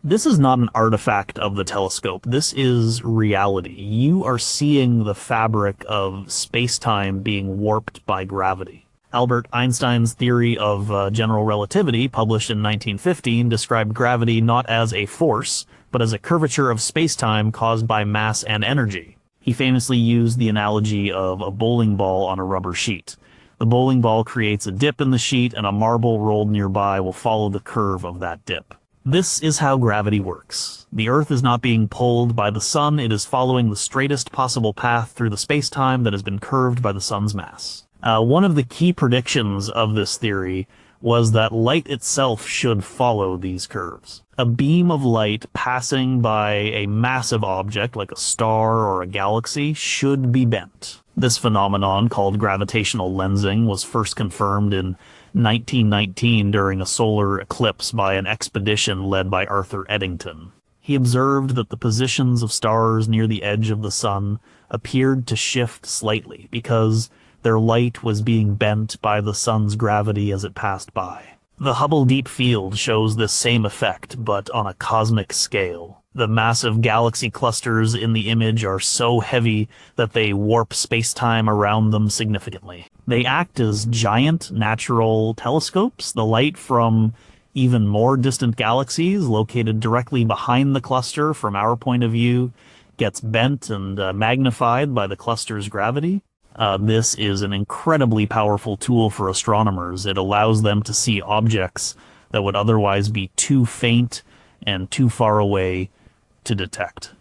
This is not an artifact of the telescope. This is reality. You are seeing the fabric of space-time being warped by gravity. Albert Einstein's theory of general relativity, published in 1915, described gravity not as a force, but as a curvature of space-time caused by mass and energy. He famously used the analogy of a bowling ball on a rubber sheet. The bowling ball creates a dip in the sheet, and a marble rolled nearby will follow the curve of that dip. This is how gravity works. The Earth is not being pulled by the Sun, it is following the straightest possible path through the space-time that has been curved by the Sun's mass. One of the key predictions of this theory was that light itself should follow these curves. A beam of light passing by a massive object like a star or a galaxy should be bent. This phenomenon, called gravitational lensing, was first confirmed in 1919 during a solar eclipse by an expedition led by Arthur Eddington. He observed that the positions of stars near the edge of the sun appeared to shift slightly because their light was being bent by the sun's gravity as it passed by. The Hubble Deep Field shows this same effect, but on a cosmic scale. The massive galaxy clusters in the image are so heavy that they warp space-time around them significantly. They act as giant natural telescopes. The light from even more distant galaxies located directly behind the cluster from our point of view gets bent and magnified by the cluster's gravity. This is an incredibly powerful tool for astronomers. It allows them to see objects that would otherwise be too faint and too far away to detect.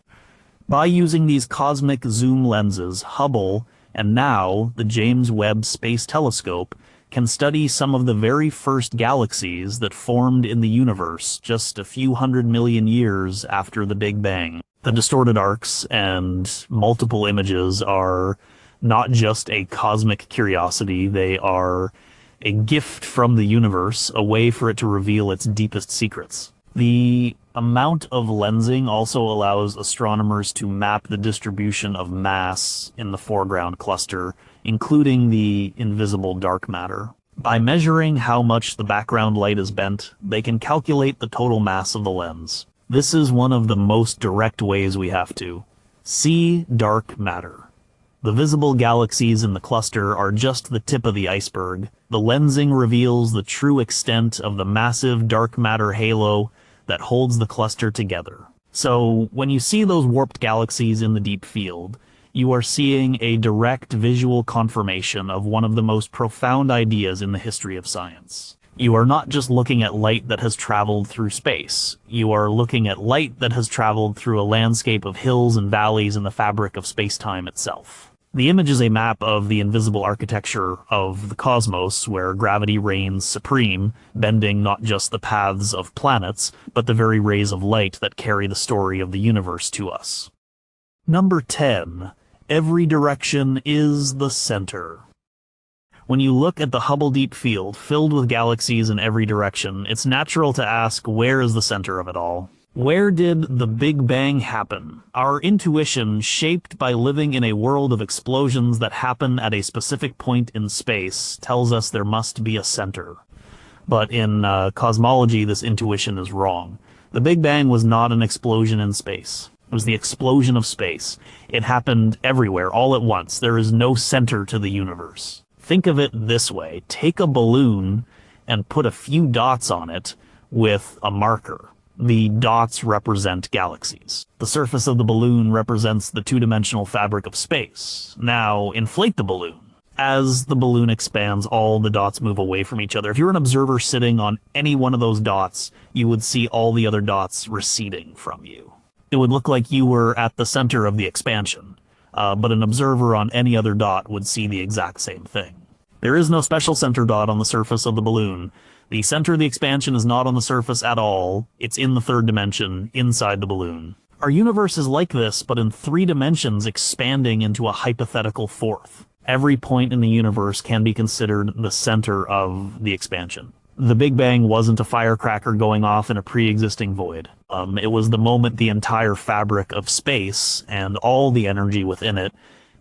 By using these cosmic zoom lenses, Hubble, and now the James Webb Space Telescope, can study some of the very first galaxies that formed in the universe just a few 100 million years after the Big Bang. The distorted arcs and multiple images are not just a cosmic curiosity, they are a gift from the universe, a way for it to reveal its deepest secrets. The amount of lensing also allows astronomers to map the distribution of mass in the foreground cluster, including the invisible dark matter. By measuring how much the background light is bent, they can calculate the total mass of the lens. This is one of the most direct ways we have to see dark matter. The visible galaxies in the cluster are just the tip of the iceberg. The lensing reveals the true extent of the massive dark matter halo that holds the cluster together. So when you see those warped galaxies in the deep field, you are seeing a direct visual confirmation of one of the most profound ideas in the history of science. You are not just looking at light that has traveled through space. You are looking at light that has traveled through a landscape of hills and valleys in the fabric of space-time itself. The image is a map of the invisible architecture of the cosmos, where gravity reigns supreme, bending not just the paths of planets, but the very rays of light that carry the story of the universe to us. Number 10. Every direction is the center. When you look at the Hubble Deep Field, filled with galaxies in every direction, it's natural to ask, where is the center of it all? Where did the Big Bang happen? Our intuition, shaped by living in a world of explosions that happen at a specific point in space, tells us there must be a center. But in cosmology, this intuition is wrong. The Big Bang was not an explosion in space. It was the explosion of space. It happened everywhere, all at once. There is no center to the universe. Think of it this way. Take a balloon and put a few dots on it with a marker. The dots represent galaxies. The surface of the balloon represents the two-dimensional fabric of space. Now, inflate the balloon. As the balloon expands, all the dots move away from each other. If you're an observer sitting on any one of those dots, you would see all the other dots receding from you. It would look like you were at the center of the expansion, but an observer on any other dot would see the exact same thing. There is no special center dot on the surface of the balloon. The center of the expansion is not on the surface at all. It's in the third dimension, inside the balloon. Our universe is like this, but in 3 dimensions, expanding into a hypothetical fourth. Every point in the universe can be considered the center of the expansion. The Big Bang wasn't a firecracker going off in a pre-existing void. It was the moment the entire fabric of space and all the energy within it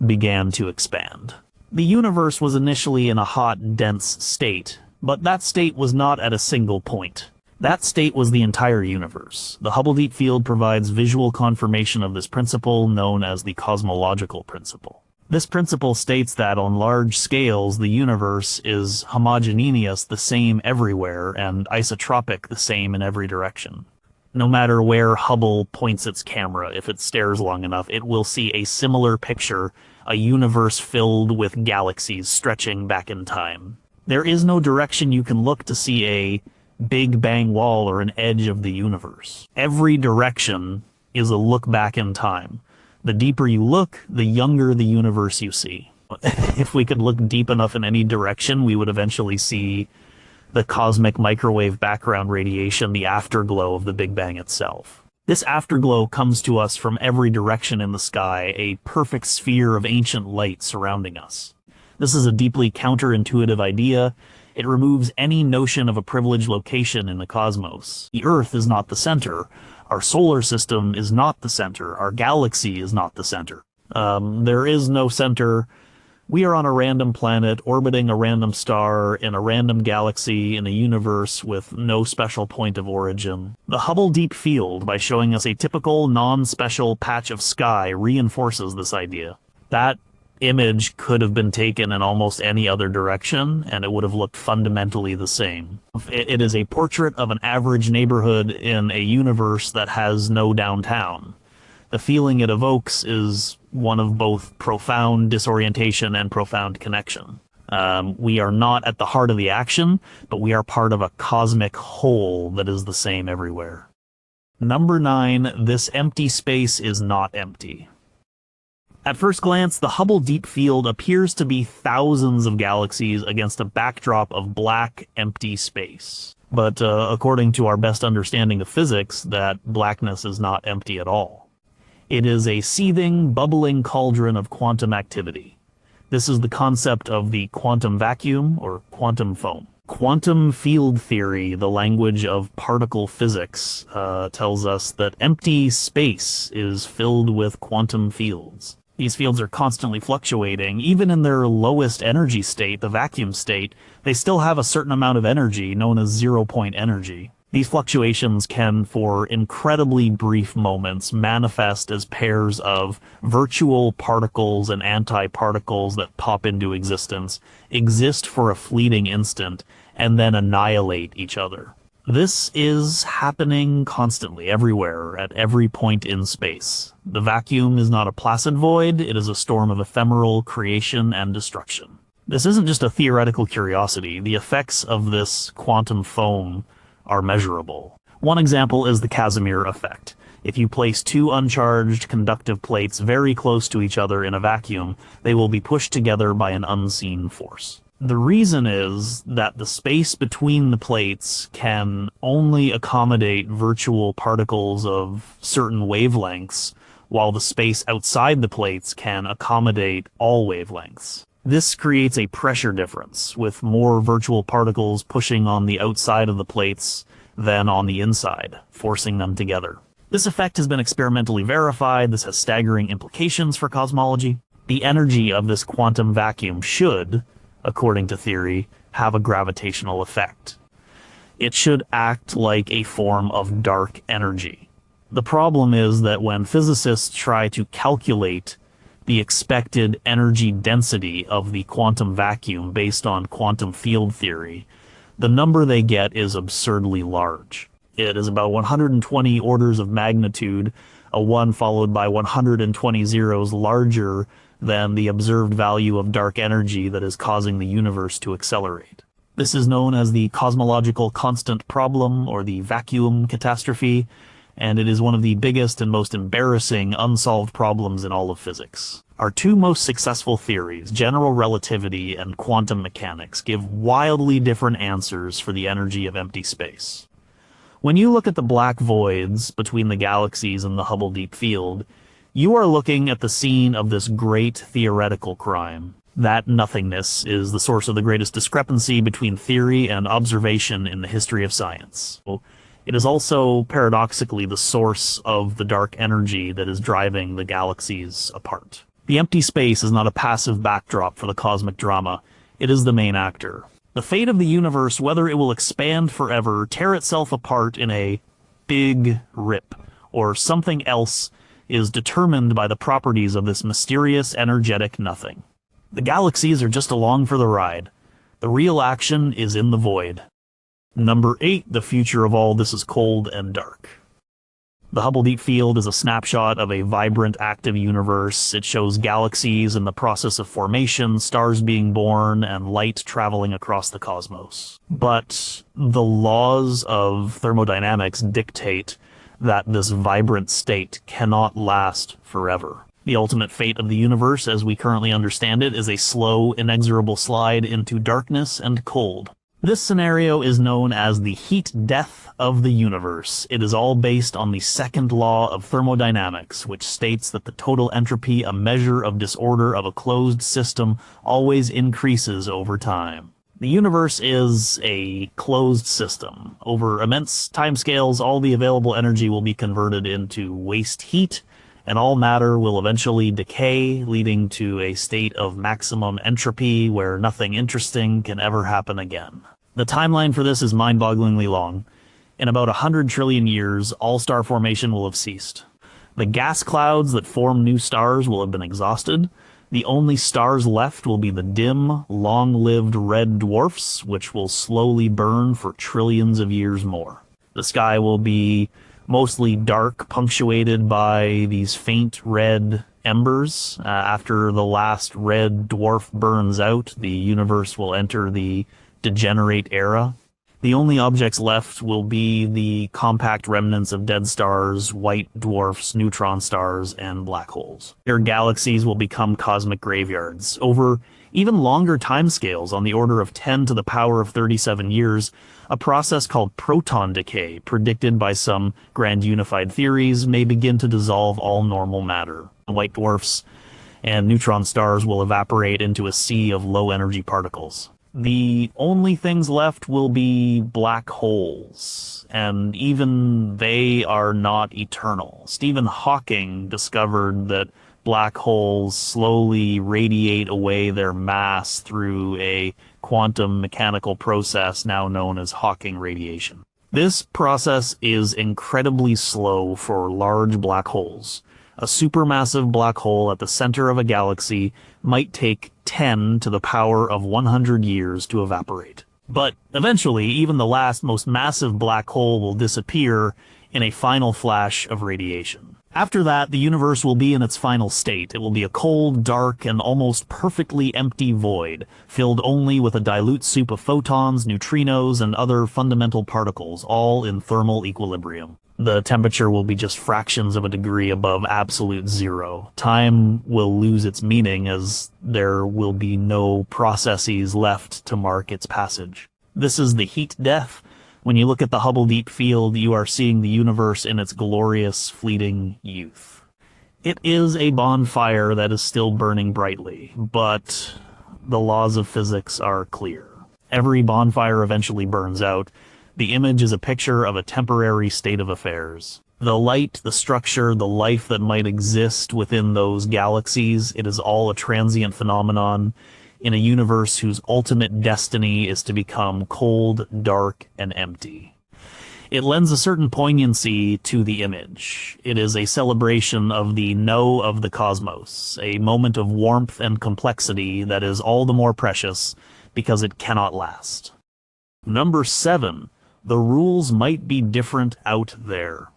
began to expand. The universe was initially in a hot, dense state, but that state was not at a single point. That state was the entire universe. The Hubble Deep Field provides visual confirmation of this principle, known as the cosmological principle. This principle states that on large scales, the universe is homogeneous, the same everywhere, and isotropic, the same in every direction. No matter where Hubble points its camera, if it stares long enough, it will see a similar picture, a universe filled with galaxies stretching back in time. There is no direction you can look to see a Big Bang wall or an edge of the universe. Every direction is a look back in time. The deeper you look, the younger the universe you see. If we could look deep enough in any direction, we would eventually see the cosmic microwave background radiation, the afterglow of the Big Bang itself. This afterglow comes to us from every direction in the sky, a perfect sphere of ancient light surrounding us. This is a deeply counterintuitive idea. It removes any notion of a privileged location in the cosmos. The Earth is not the center. Our solar system is not the center. Our galaxy is not the center. There is no center. We are on a random planet, orbiting a random star, in a random galaxy, in a universe with no special point of origin. The Hubble Deep Field, by showing us a typical, non-special patch of sky, reinforces this idea. That image could have been taken in almost any other direction, and it would have looked fundamentally the same. It is a portrait of an average neighborhood in a universe that has no downtown. The feeling it evokes is one of both profound disorientation and profound connection. We are not at the heart of the action, but we are part of a cosmic whole that is the same everywhere. Number 9, this empty space is not empty. At first glance, the Hubble Deep Field appears to be thousands of galaxies against a backdrop of black, empty space. But according to our best understanding of physics, that blackness is not empty at all. It is a seething, bubbling cauldron of quantum activity. This is the concept of the quantum vacuum, or quantum foam. Quantum field theory, the language of particle physics, tells us that empty space is filled with quantum fields. These fields are constantly fluctuating. Even in their lowest energy state, the vacuum state, they still have a certain amount of energy known as zero-point energy. These fluctuations can, for incredibly brief moments, manifest as pairs of virtual particles and antiparticles that pop into existence, exist for a fleeting instant, and then annihilate each other. This is happening constantly, everywhere, at every point in space. The vacuum is not a placid void, it is a storm of ephemeral creation and destruction. This isn't just a theoretical curiosity. The effects of this quantum foam are measurable. One example is the Casimir effect. If you place two uncharged conductive plates very close to each other in a vacuum, they will be pushed together by an unseen force. The reason is that the space between the plates can only accommodate virtual particles of certain wavelengths, while the space outside the plates can accommodate all wavelengths. This creates a pressure difference, with more virtual particles pushing on the outside of the plates than on the inside, forcing them together. This effect has been experimentally verified. This has staggering implications for cosmology. The energy of this quantum vacuum should, according to theory, have a gravitational effect. It should act like a form of dark energy. The problem is that when physicists try to calculate the expected energy density of the quantum vacuum based on quantum field theory, the number they get is absurdly large. It is about 120 orders of magnitude, a 1 followed by 120 zeros larger than the observed value of dark energy that is causing the universe to accelerate. This is known as the cosmological constant problem, or the vacuum catastrophe, and it is one of the biggest and most embarrassing unsolved problems in all of physics. Our two most successful theories, general relativity and quantum mechanics, give wildly different answers for the energy of empty space. When you look at the black voids between the galaxies and the Hubble Deep Field, you are looking at the scene of this great theoretical crime. That nothingness is the source of the greatest discrepancy between theory and observation in the history of science. It is also, paradoxically, the source of the dark energy that is driving the galaxies apart. The empty space is not a passive backdrop for the cosmic drama. It is the main actor. The fate of the universe, whether it will expand forever, tear itself apart in a big rip, or something else, is determined by the properties of this mysterious, energetic nothing. The galaxies are just along for the ride. The real action is in the void. Number 8, the future of all this is cold and dark. The Hubble Deep Field is a snapshot of a vibrant, active universe. It shows galaxies in the process of formation, stars being born, and light traveling across the cosmos. But the laws of thermodynamics dictate that this vibrant state cannot last forever. The ultimate fate of the universe, as we currently understand it, is a slow, inexorable slide into darkness and cold. This scenario is known as the heat death of the universe. It is all based on the second law of thermodynamics, which states that the total entropy, a measure of disorder of a closed system, always increases over time. The universe is a closed system. Over immense timescales, all the available energy will be converted into waste heat, and all matter will eventually decay, leading to a state of maximum entropy where nothing interesting can ever happen again. The timeline for this is mind-bogglingly long. In about 100 trillion years, all star formation will have ceased. The gas clouds that form new stars will have been exhausted. The only stars left will be the dim, long-lived red dwarfs, which will slowly burn for trillions of years more. The sky will be mostly dark, punctuated by these faint red embers. After the last red dwarf burns out, the universe will enter the degenerate era. The only objects left will be the compact remnants of dead stars, white dwarfs, neutron stars, and black holes. Their galaxies will become cosmic graveyards. Over even longer timescales, on the order of 10 to the power of 37 years, a process called proton decay, predicted by some grand unified theories, may begin to dissolve all normal matter. White dwarfs and neutron stars will evaporate into a sea of low-energy particles. The only things left will be black holes, and even they are not eternal. Stephen Hawking discovered that black holes slowly radiate away their mass through a quantum mechanical process now known as Hawking radiation. This process is incredibly slow for large black holes. A supermassive black hole at the center of a galaxy might take 10 to the power of 100 years to evaporate. But eventually, even the last most massive black hole will disappear in a final flash of radiation. After that, the universe will be in its final state. It will be a cold, dark, and almost perfectly empty void, filled only with a dilute soup of photons, neutrinos, and other fundamental particles, all in thermal equilibrium. The temperature will be just fractions of a degree above absolute zero. Time will lose its meaning as there will be no processes left to mark its passage. This is the heat death. When you look at the Hubble Deep Field, you are seeing the universe in its glorious, fleeting youth. It is a bonfire that is still burning brightly, but the laws of physics are clear. Every bonfire eventually burns out. The image is a picture of a temporary state of affairs. The light, the structure, the life that might exist within those galaxies, it is all a transient phenomenon in a universe whose ultimate destiny is to become cold, dark, and empty. It lends a certain poignancy to the image. It is a celebration of the no of the cosmos, a moment of warmth and complexity that is all the more precious because it cannot last. Number 7. The rules might be different out there.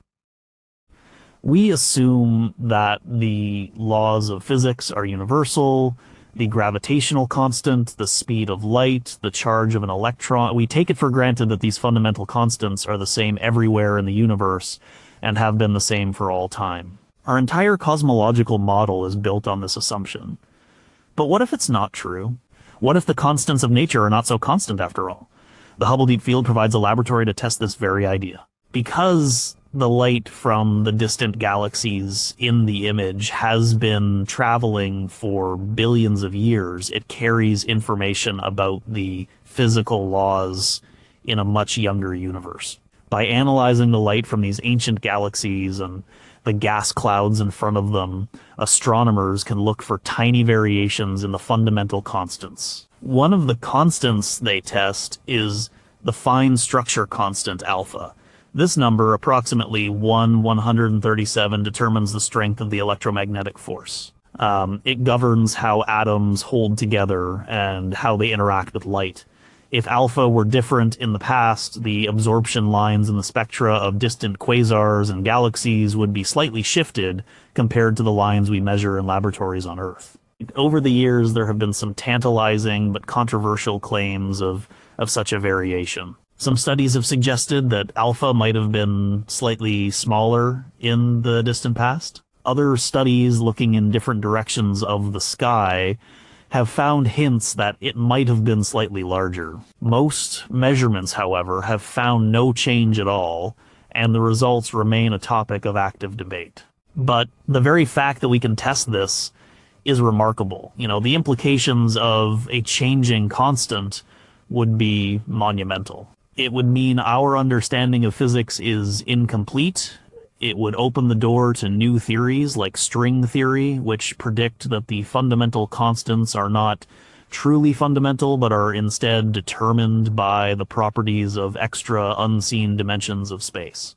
We assume that the laws of physics are universal, the gravitational constant, the speed of light, the charge of an electron. We take it for granted that these fundamental constants are the same everywhere in the universe and have been the same for all time. Our entire cosmological model is built on this assumption. But what if it's not true? What if the constants of nature are not so constant after all? The Hubble Deep Field provides a laboratory to test this very idea. Because the light from the distant galaxies in the image has been traveling for billions of years, it carries information about the physical laws in a much younger universe. By analyzing the light from these ancient galaxies and the gas clouds in front of them, astronomers can look for tiny variations in the fundamental constants. One of the constants they test is the fine structure constant alpha. This number, approximately 1/137, determines the strength of the electromagnetic force. It governs how atoms hold together and how they interact with light. If alpha were different in the past, the absorption lines in the spectra of distant quasars and galaxies would be slightly shifted compared to the lines we measure in laboratories on Earth. Over the years, there have been some tantalizing but controversial claims of such a variation. Some studies have suggested that alpha might have been slightly smaller in the distant past. Other studies looking in different directions of the sky have found hints that it might have been slightly larger. Most measurements, however, have found no change at all, and the results remain a topic of active debate. But the very fact that we can test this is remarkable. You know, the implications of a changing constant would be monumental. It would mean our understanding of physics is incomplete. It would open the door to new theories like string theory, which predict that the fundamental constants are not truly fundamental, but are instead determined by the properties of extra unseen dimensions of space.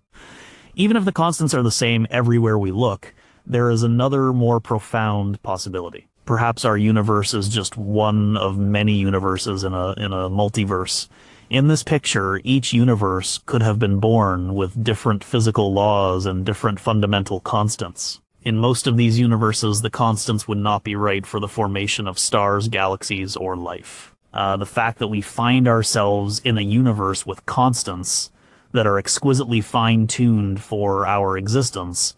Even if the constants are the same everywhere we look, there is another more profound possibility. Perhaps our universe is just one of many universes in a multiverse. In this picture, each universe could have been born with different physical laws and different fundamental constants. In most of these universes, the constants would not be right for the formation of stars, galaxies, or life. The fact that we find ourselves in a universe with constants that are exquisitely fine-tuned for our existence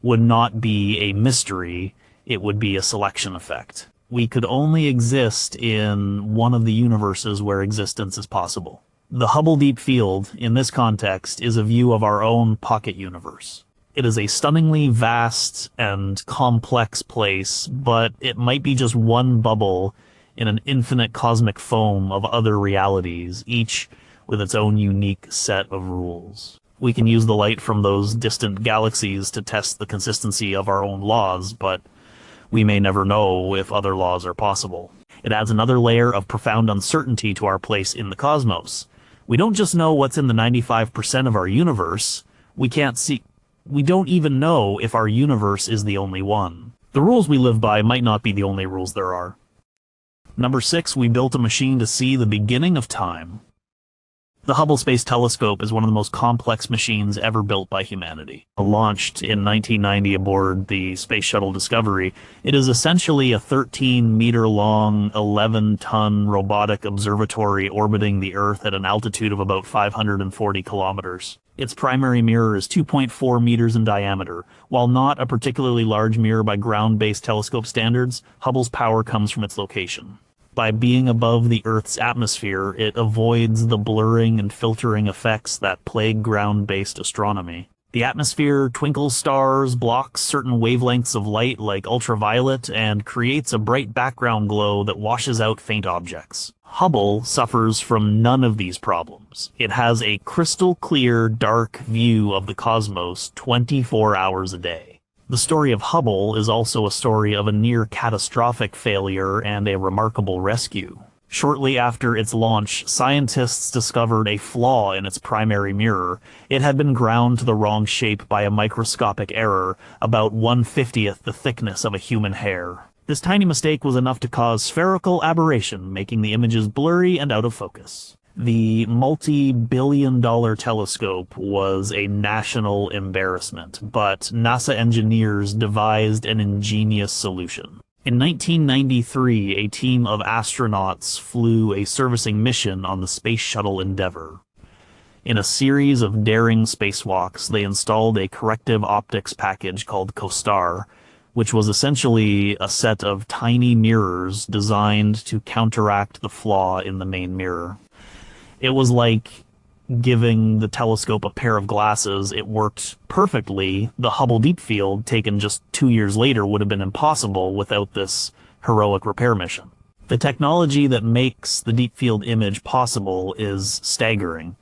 would not be a mystery, it would be a selection effect. We could only exist in one of the universes where existence is possible. The Hubble Deep Field, in this context, is a view of our own pocket universe. It is a stunningly vast and complex place, but it might be just one bubble in an infinite cosmic foam of other realities, each with its own unique set of rules. We can use the light from those distant galaxies to test the consistency of our own laws, but we may never know if other laws are possible. It adds another layer of profound uncertainty to our place in the cosmos. We don't just know what's in the 95% of our universe. We don't even know if our universe is the only one. The rules we live by might not be the only rules there are. Number 6, we built a machine to see the beginning of time. The Hubble Space Telescope is one of the most complex machines ever built by humanity. Launched in 1990 aboard the Space Shuttle Discovery, it is essentially a 13-meter-long, 11-ton robotic observatory orbiting the Earth at an altitude of about 540 kilometers. Its primary mirror is 2.4 meters in diameter. While not a particularly large mirror by ground-based telescope standards, Hubble's power comes from its location. By being above the Earth's atmosphere, it avoids the blurring and filtering effects that plague ground-based astronomy. The atmosphere twinkles stars, blocks certain wavelengths of light like ultraviolet, and creates a bright background glow that washes out faint objects. Hubble suffers from none of these problems. It has a crystal clear, dark view of the cosmos 24 hours a day. The story of Hubble is also a story of a near catastrophic failure and a remarkable rescue. Shortly after its launch, scientists discovered a flaw in its primary mirror. It had been ground to the wrong shape by a microscopic error, about 1/50th the thickness of a human hair. This tiny mistake was enough to cause spherical aberration, making the images blurry and out of focus. The multi-billion-dollar telescope was a national embarrassment, but NASA engineers devised an ingenious solution. In 1993, a team of astronauts flew a servicing mission on the Space Shuttle Endeavour. In a series of daring spacewalks, they installed a corrective optics package called COSTAR, which was essentially a set of tiny mirrors designed to counteract the flaw in the main mirror. It was like giving the telescope a pair of glasses. It worked perfectly. The Hubble Deep Field, taken just 2 years later, would have been impossible without this heroic repair mission. The technology that makes the Deep Field image possible is staggering.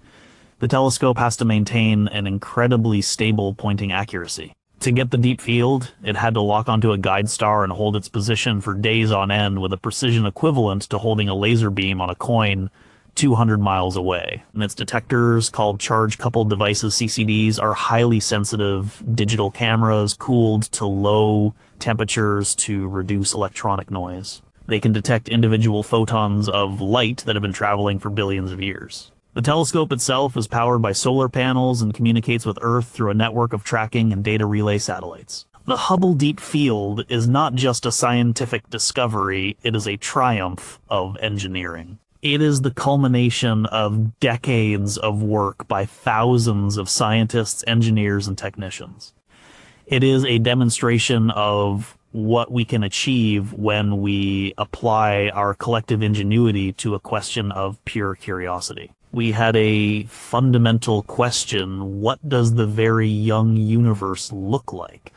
The telescope has to maintain an incredibly stable pointing accuracy. To get the Deep Field, it had to lock onto a guide star and hold its position for days on end with a precision equivalent to holding a laser beam on a coin 200 miles away. And its detectors, called charge-coupled devices, CCDs, are highly sensitive digital cameras cooled to low temperatures to reduce electronic noise. They can detect individual photons of light that have been traveling for billions of years. The telescope itself is powered by solar panels and communicates with Earth through a network of tracking and data relay satellites. The Hubble Deep Field is not just a scientific discovery, it is a triumph of engineering. It is the culmination of decades of work by thousands of scientists, engineers, and technicians. It is a demonstration of what we can achieve when we apply our collective ingenuity to a question of pure curiosity. We had a fundamental question: what does the very young universe look like?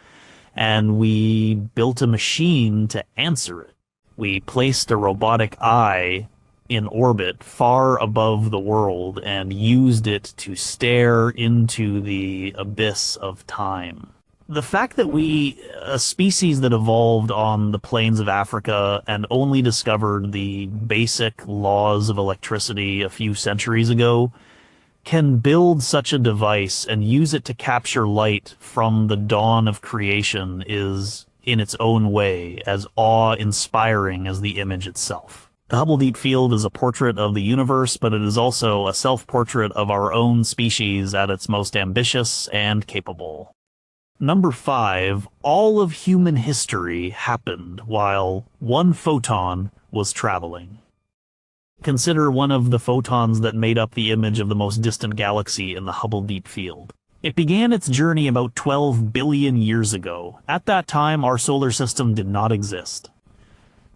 And we built a machine to answer it. We placed a robotic eye in orbit far above the world and used it to stare into the abyss of time. The fact that we, a species that evolved on the plains of Africa and only discovered the basic laws of electricity a few centuries ago, can build such a device and use it to capture light from the dawn of creation is, in its own way, as awe-inspiring as the image itself. The Hubble Deep Field is a portrait of the universe, but it is also a self-portrait of our own species at its most ambitious and capable. Number 5, all of human history happened while one photon was traveling. Consider one of the photons that made up the image of the most distant galaxy in the Hubble Deep Field. It began its journey about 12 billion years ago. At that time, our solar system did not exist.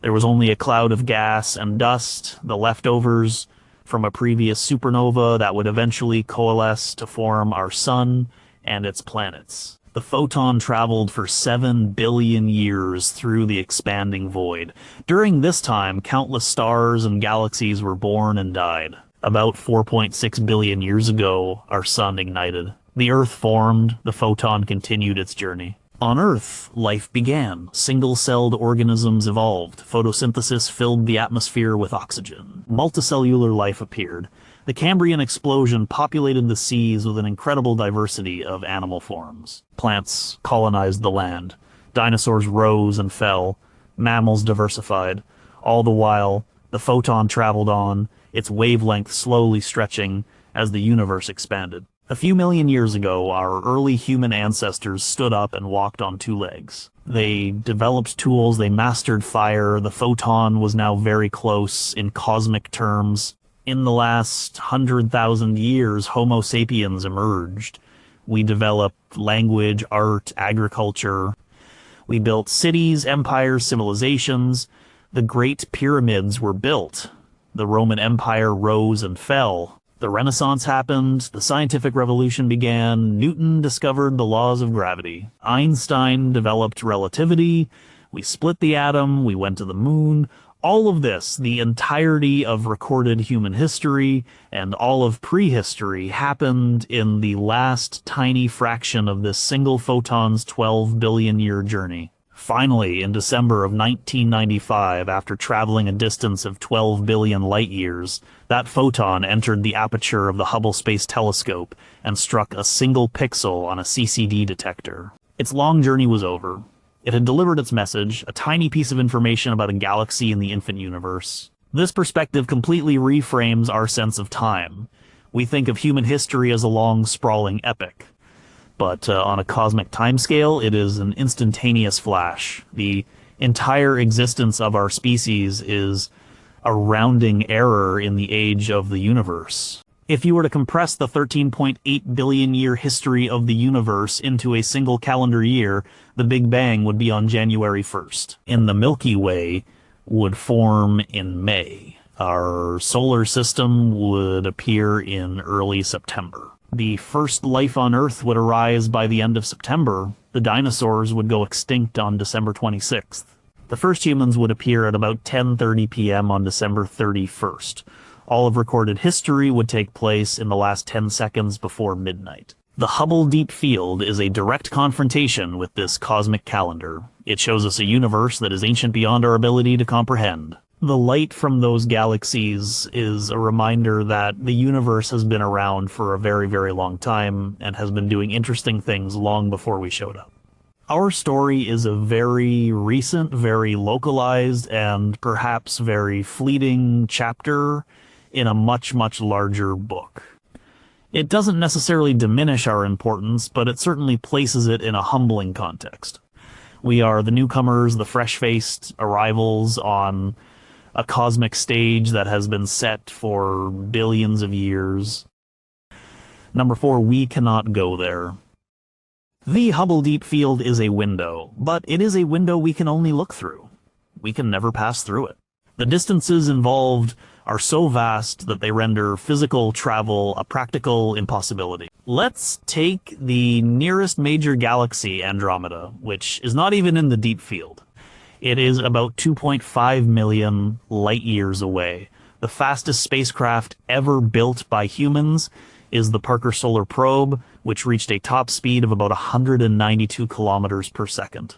There was only a cloud of gas and dust, the leftovers from a previous supernova that would eventually coalesce to form our sun and its planets. The photon traveled for 7 billion years through the expanding void. During this time, countless stars and galaxies were born and died. About 4.6 billion years ago, our sun ignited. The Earth formed, the photon continued its journey. On Earth, life began. Single-celled organisms evolved. Photosynthesis filled the atmosphere with oxygen. Multicellular life appeared. The Cambrian explosion populated the seas with an incredible diversity of animal forms. Plants colonized the land. Dinosaurs rose and fell. Mammals diversified. All the while, the photon traveled on, its wavelength slowly stretching as the universe expanded. A few million years ago, our early human ancestors stood up and walked on 2 legs. They developed tools, they mastered fire, the photon was now very close in cosmic terms. In the last 100,000 years, Homo sapiens emerged. We developed language, art, agriculture. We built cities, empires, civilizations. The Great Pyramids were built. The Roman Empire rose and fell. The Renaissance happened, the scientific revolution began, Newton discovered the laws of gravity. Einstein developed relativity, we split the atom, we went to the moon. All of this, the entirety of recorded human history and all of prehistory, happened in the last tiny fraction of this single photon's 12 billion year journey. Finally, in December of 1995, after traveling a distance of 12 billion light-years, that photon entered the aperture of the Hubble Space Telescope and struck a single pixel on a CCD detector. Its long journey was over. It had delivered its message, a tiny piece of information about a galaxy in the infant universe. This perspective completely reframes our sense of time. We think of human history as a long, sprawling epic. But on a cosmic timescale, it is an instantaneous flash. The entire existence of our species is a rounding error in the age of the universe. If you were to compress the 13.8 billion year history of the universe into a single calendar year, the Big Bang would be on January 1st. And the Milky Way would form in May. Our solar system would appear in early September. The first life on Earth would arise by the end of September. The dinosaurs would go extinct on December 26th. The first humans would appear at about 10:30 p.m. on December 31st. All of recorded history would take place in the last 10 seconds before midnight. The Hubble Deep Field is a direct confrontation with this cosmic calendar. It shows us a universe that is ancient beyond our ability to comprehend. The light from those galaxies is a reminder that the universe has been around for a very, very long time and has been doing interesting things long before we showed up. Our story is a very recent, very localized, and perhaps very fleeting chapter in a much, much larger book. It doesn't necessarily diminish our importance, but it certainly places it in a humbling context. We are the newcomers, the fresh-faced arrivals on a cosmic stage that has been set for billions of years. Number 4, we cannot go there. The Hubble Deep Field is a window, but it is a window we can only look through. We can never pass through it. The distances involved are so vast that they render physical travel a practical impossibility. Let's take the nearest major galaxy, Andromeda, which is not even in the deep field. It is about 2.5 million light-years away. The fastest spacecraft ever built by humans is the Parker Solar Probe, which reached a top speed of about 192 kilometers per second.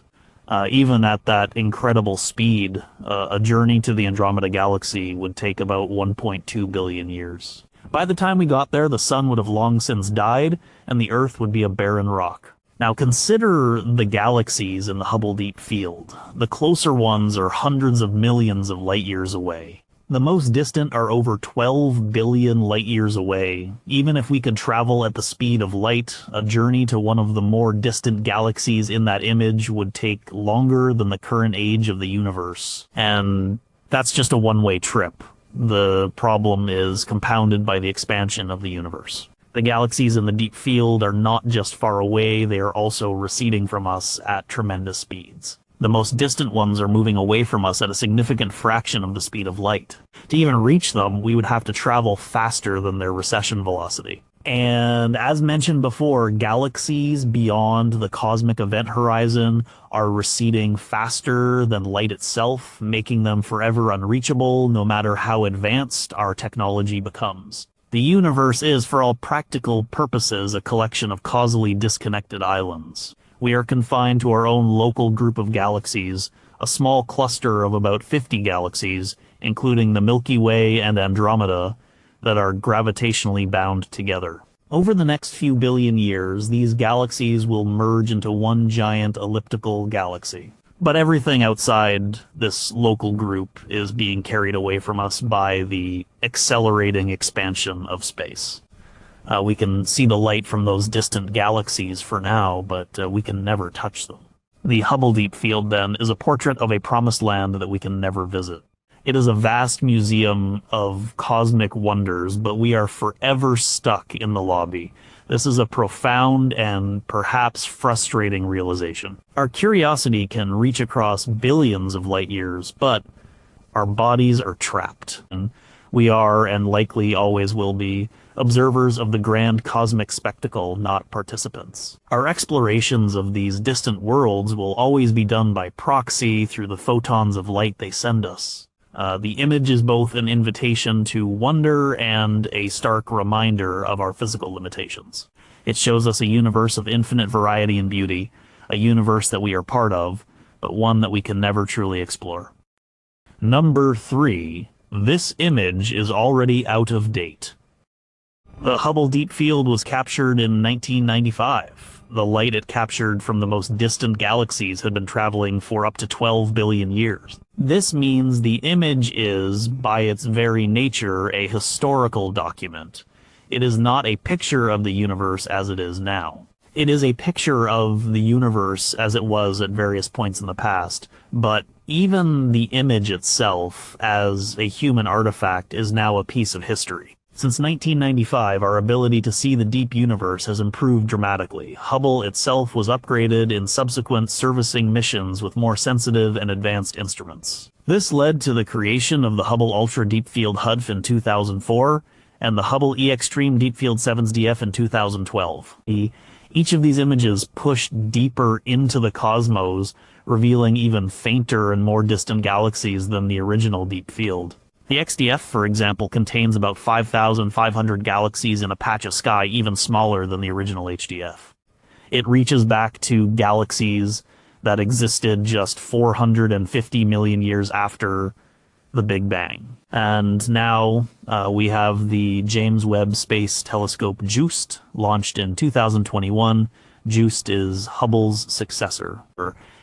Even at that incredible speed, a journey to the Andromeda Galaxy would take about 1.2 billion years. By the time we got there, the sun would have long since died, and the Earth would be a barren rock. Now consider the galaxies in the Hubble Deep Field. The closer ones are hundreds of millions of light-years away. The most distant are over 12 billion light-years away. Even if we could travel at the speed of light, a journey to one of the more distant galaxies in that image would take longer than the current age of the universe. And that's just a one-way trip. The problem is compounded by the expansion of the universe. The galaxies in the deep field are not just far away, they are also receding from us at tremendous speeds. The most distant ones are moving away from us at a significant fraction of the speed of light. To even reach them, we would have to travel faster than their recession velocity. And as mentioned before, galaxies beyond the cosmic event horizon are receding faster than light itself, making them forever unreachable no matter how advanced our technology becomes. The universe is, for all practical purposes, a collection of causally disconnected islands. We are confined to our own local group of galaxies, a small cluster of about 50 galaxies, including the Milky Way and Andromeda, that are gravitationally bound together. Over the next few billion years, these galaxies will merge into one giant elliptical galaxy. But everything outside this local group is being carried away from us by the accelerating expansion of space. We can see the light from those distant galaxies for now, but we can never touch them. The Hubble Deep Field, then, is a portrait of a promised land that we can never visit. It is a vast museum of cosmic wonders, but we are forever stuck in the lobby. This is a profound and perhaps frustrating realization. Our curiosity can reach across billions of light years, but our bodies are trapped. We are, and likely always will be, observers of the grand cosmic spectacle, not participants. Our explorations of these distant worlds will always be done by proxy through the photons of light they send us. The image is both an invitation to wonder and a stark reminder of our physical limitations. It shows us a universe of infinite variety and beauty, a universe that we are part of, but one that we can never truly explore. Number 3. This image is already out of date. The Hubble Deep Field was captured in 1995. The light it captured from the most distant galaxies had been traveling for up to 12 billion years. This means the image is, by its very nature, a historical document. It is not a picture of the universe as it is now. It is a picture of the universe as it was at various points in the past, but even the image itself, as a human artifact, is now a piece of history. Since 1995, our ability to see the deep universe has improved dramatically. Hubble itself was upgraded in subsequent servicing missions with more sensitive and advanced instruments. This led to the creation of the Hubble Ultra Deep Field HUDF in 2004 and the Hubble E-Extreme Deep Field 7DF in 2012. Each of these images pushed deeper into the cosmos, revealing even fainter and more distant galaxies than the original deep field. The XDF, for example, contains about 5,500 galaxies in a patch of sky even smaller than the original HDF. It reaches back to galaxies that existed just 450 million years after the Big Bang. And now we have the James Webb Space Telescope JUICed, launched in 2021. JUICed is Hubble's successor.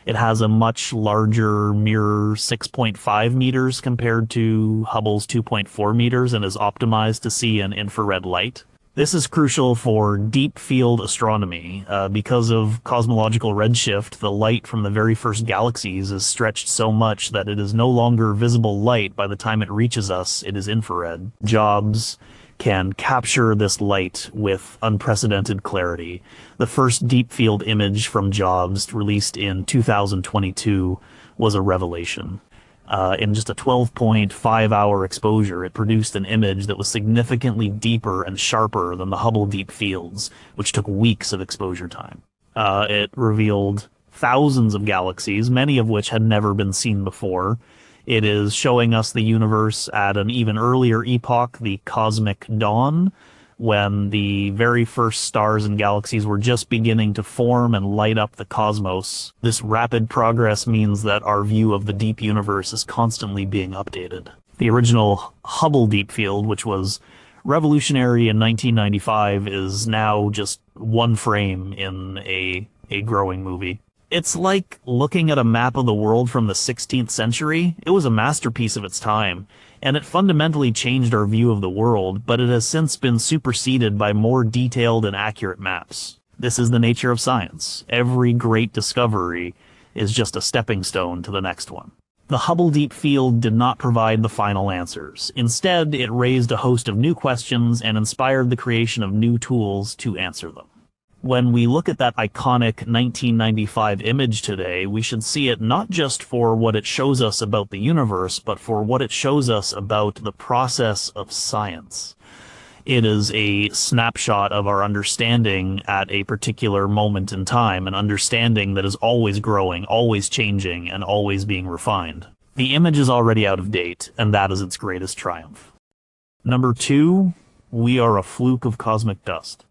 It has a much larger mirror, 6.5 meters compared to Hubble's 2.4 meters, and is optimized to see in infrared light. This is crucial for deep field astronomy. Because of cosmological redshift, the light from the very first galaxies is stretched so much that it is no longer visible light by the time it reaches us. It is infrared. Jobs can capture this light with unprecedented clarity. The first deep field image from Jobs, released in 2022, was a revelation. In just a 12.5-hour exposure, it produced an image that was significantly deeper and sharper than the Hubble Deep Fields, which took weeks of exposure time. It revealed thousands of galaxies, many of which had never been seen before. It is showing us the universe at an even earlier epoch, the cosmic dawn, when the very first stars and galaxies were just beginning to form and light up the cosmos. This rapid progress means that our view of the deep universe is constantly being updated. The original Hubble Deep Field, which was revolutionary in 1995, is now just one frame in a growing movie. It's like looking at a map of the world from the 16th century. It was a masterpiece of its time, and it fundamentally changed our view of the world, but it has since been superseded by more detailed and accurate maps. This is the nature of science. Every great discovery is just a stepping stone to the next one. The Hubble Deep Field did not provide the final answers. Instead, it raised a host of new questions and inspired the creation of new tools to answer them. When we look at that iconic 1995 image today, we should see it not just for what it shows us about the universe, but for what it shows us about the process of science. It is a snapshot of our understanding at a particular moment in time, an understanding that is always growing, always changing, and always being refined. The image is already out of date, and that is its greatest triumph. Number 2, we are a fluke of cosmic dust.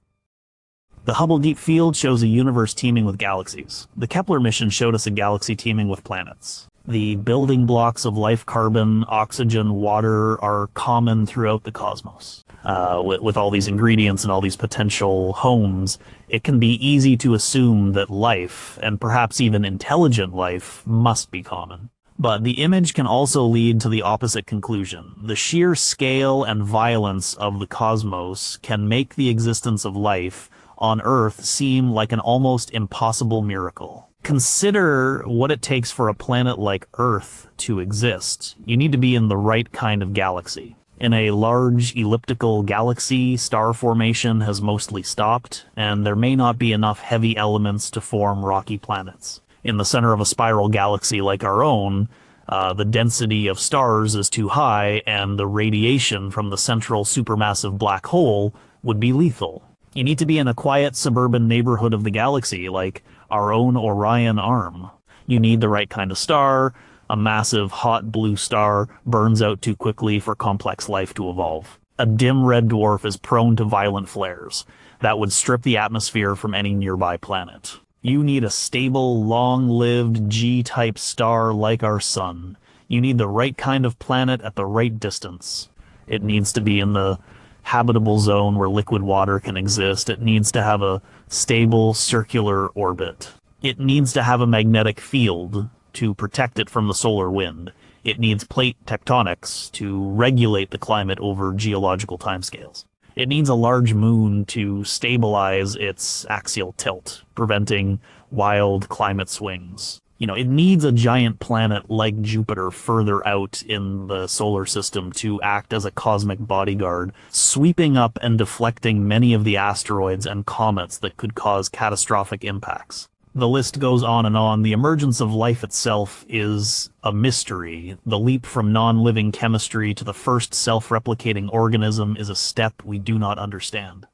The Hubble Deep Field shows a universe teeming with galaxies. The Kepler mission showed us a galaxy teeming with planets. The building blocks of life, carbon, oxygen, water, are common throughout the cosmos. With all these ingredients and all these potential homes, it can be easy to assume that life, and perhaps even intelligent life, must be common. But the image can also lead to the opposite conclusion. The sheer scale and violence of the cosmos can make the existence of life on Earth seem like an almost impossible miracle. Consider what it takes for a planet like Earth to exist. You need to be in the right kind of galaxy. In a large elliptical galaxy, star formation has mostly stopped, and there may not be enough heavy elements to form rocky planets. In the center of a spiral galaxy like our own, the density of stars is too high, and the radiation from the central supermassive black hole would be lethal. You need to be in a quiet suburban neighborhood of the galaxy, like our own Orion arm. You need the right kind of star. A massive hot blue star burns out too quickly for complex life to evolve. A dim red dwarf is prone to violent flares that would strip the atmosphere from any nearby planet. You need a stable, long-lived G-type star like our sun. You need the right kind of planet at the right distance. It needs to be in the habitable zone where liquid water can exist. It needs to have a stable, circular orbit. It needs to have a magnetic field to protect it from the solar wind. It needs plate tectonics to regulate the climate over geological timescales. It needs a large moon to stabilize its axial tilt, preventing wild climate swings. It needs a giant planet like Jupiter further out in the solar system to act as a cosmic bodyguard, sweeping up and deflecting many of the asteroids and comets that could cause catastrophic impacts. The list goes on and on. The emergence of life itself is a mystery. The leap from non-living chemistry to the first self-replicating organism is a step we do not understand.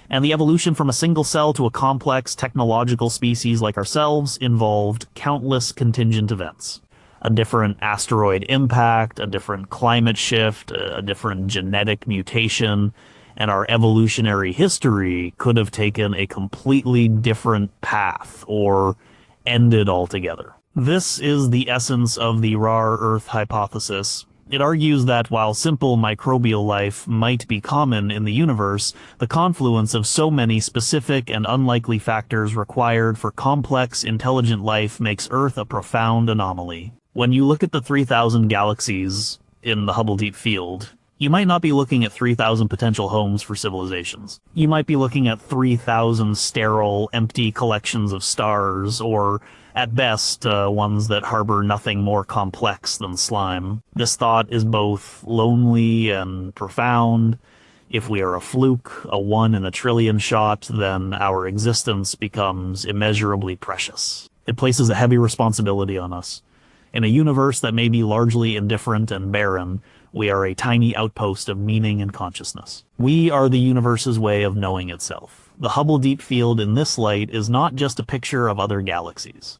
And the evolution from a single cell to a complex technological species like ourselves involved countless contingent events. A different asteroid impact, a different climate shift, a different genetic mutation, and our evolutionary history could have taken a completely different path or ended altogether. This is the essence of the Rar Earth hypothesis. It argues that while simple microbial life might be common in the universe, the confluence of so many specific and unlikely factors required for complex, intelligent life makes Earth a profound anomaly. When you look at the 3,000 galaxies in the Hubble Deep Field, you might not be looking at 3,000 potential homes for civilizations. You might be looking at 3,000 sterile, empty collections of stars, or at best, ones that harbor nothing more complex than slime. This thought is both lonely and profound. If we are a fluke, a 1 in a trillion shot, then our existence becomes immeasurably precious. It places a heavy responsibility on us. In a universe that may be largely indifferent and barren, we are a tiny outpost of meaning and consciousness. We are the universe's way of knowing itself. The Hubble Deep Field in this light is not just a picture of other galaxies.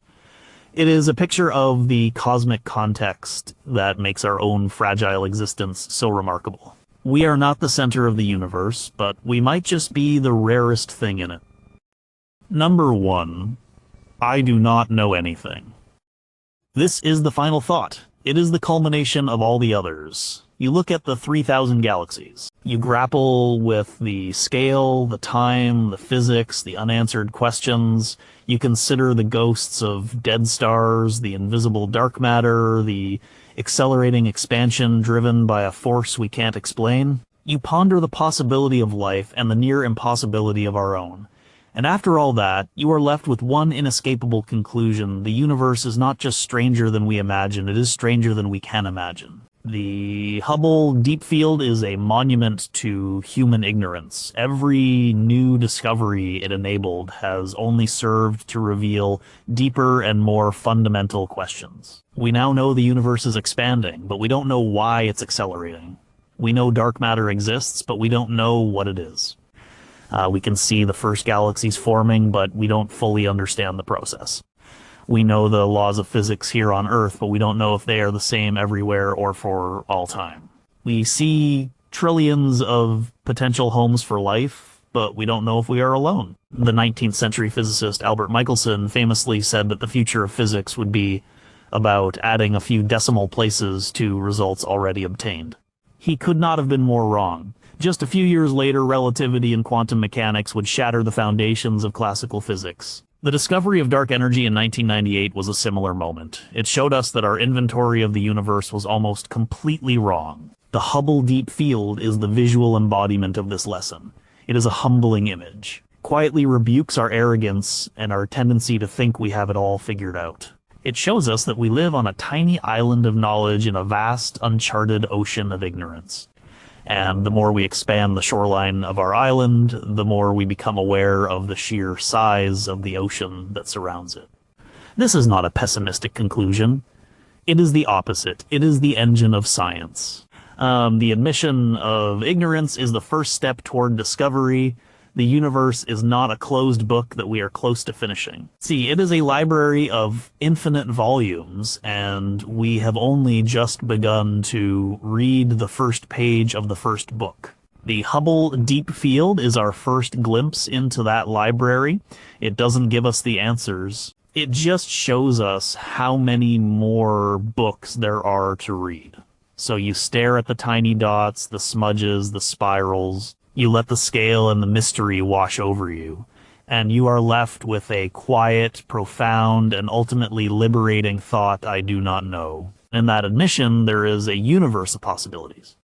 It is a picture of the cosmic context that makes our own fragile existence so remarkable. We are not the center of the universe, but we might just be the rarest thing in it. Number 1. I do not know anything. This is the final thought. It is the culmination of all the others. You look at the 3,000 galaxies. You grapple with the scale, the time, the physics, the unanswered questions. You consider the ghosts of dead stars, the invisible dark matter, the accelerating expansion driven by a force we can't explain. You ponder the possibility of life and the near impossibility of our own. And after all that, you are left with one inescapable conclusion. The universe is not just stranger than we imagine, it is stranger than we can imagine. The Hubble Deep Field is a monument to human ignorance. Every new discovery it enabled has only served to reveal deeper and more fundamental questions. We now know the universe is expanding, but we don't know why it's accelerating. We know dark matter exists, but we don't know what it is. We can see the first galaxies forming, but we don't fully understand the process. We know the laws of physics here on Earth, but we don't know if they are the same everywhere or for all time. We see trillions of potential homes for life, but we don't know if we are alone. The 19th century physicist Albert Michelson famously said that the future of physics would be about adding a few decimal places to results already obtained. He could not have been more wrong. Just a few years later, relativity and quantum mechanics would shatter the foundations of classical physics. The discovery of dark energy in 1998 was a similar moment. It showed us that our inventory of the universe was almost completely wrong. The Hubble Deep Field is the visual embodiment of this lesson. It is a humbling image. quietly rebukes our arrogance and our tendency to think we have it all figured out. It shows us that we live on a tiny island of knowledge in a vast, uncharted ocean of ignorance. And the more we expand the shoreline of our island, the more we become aware of the sheer size of the ocean that surrounds it. This is not a pessimistic conclusion. It is the opposite. It is the engine of science. The admission of ignorance is the first step toward discovery. The universe is not a closed book that we are close to finishing. See, it is a library of infinite volumes, and we have only just begun to read the first page of the first book. The Hubble Deep Field is our first glimpse into that library. It doesn't give us the answers. It just shows us how many more books there are to read. So you stare at the tiny dots, the smudges, the spirals. You let the scale and the mystery wash over you, and you are left with a quiet, profound, and ultimately liberating thought, I do not know. In that admission, there is a universe of possibilities.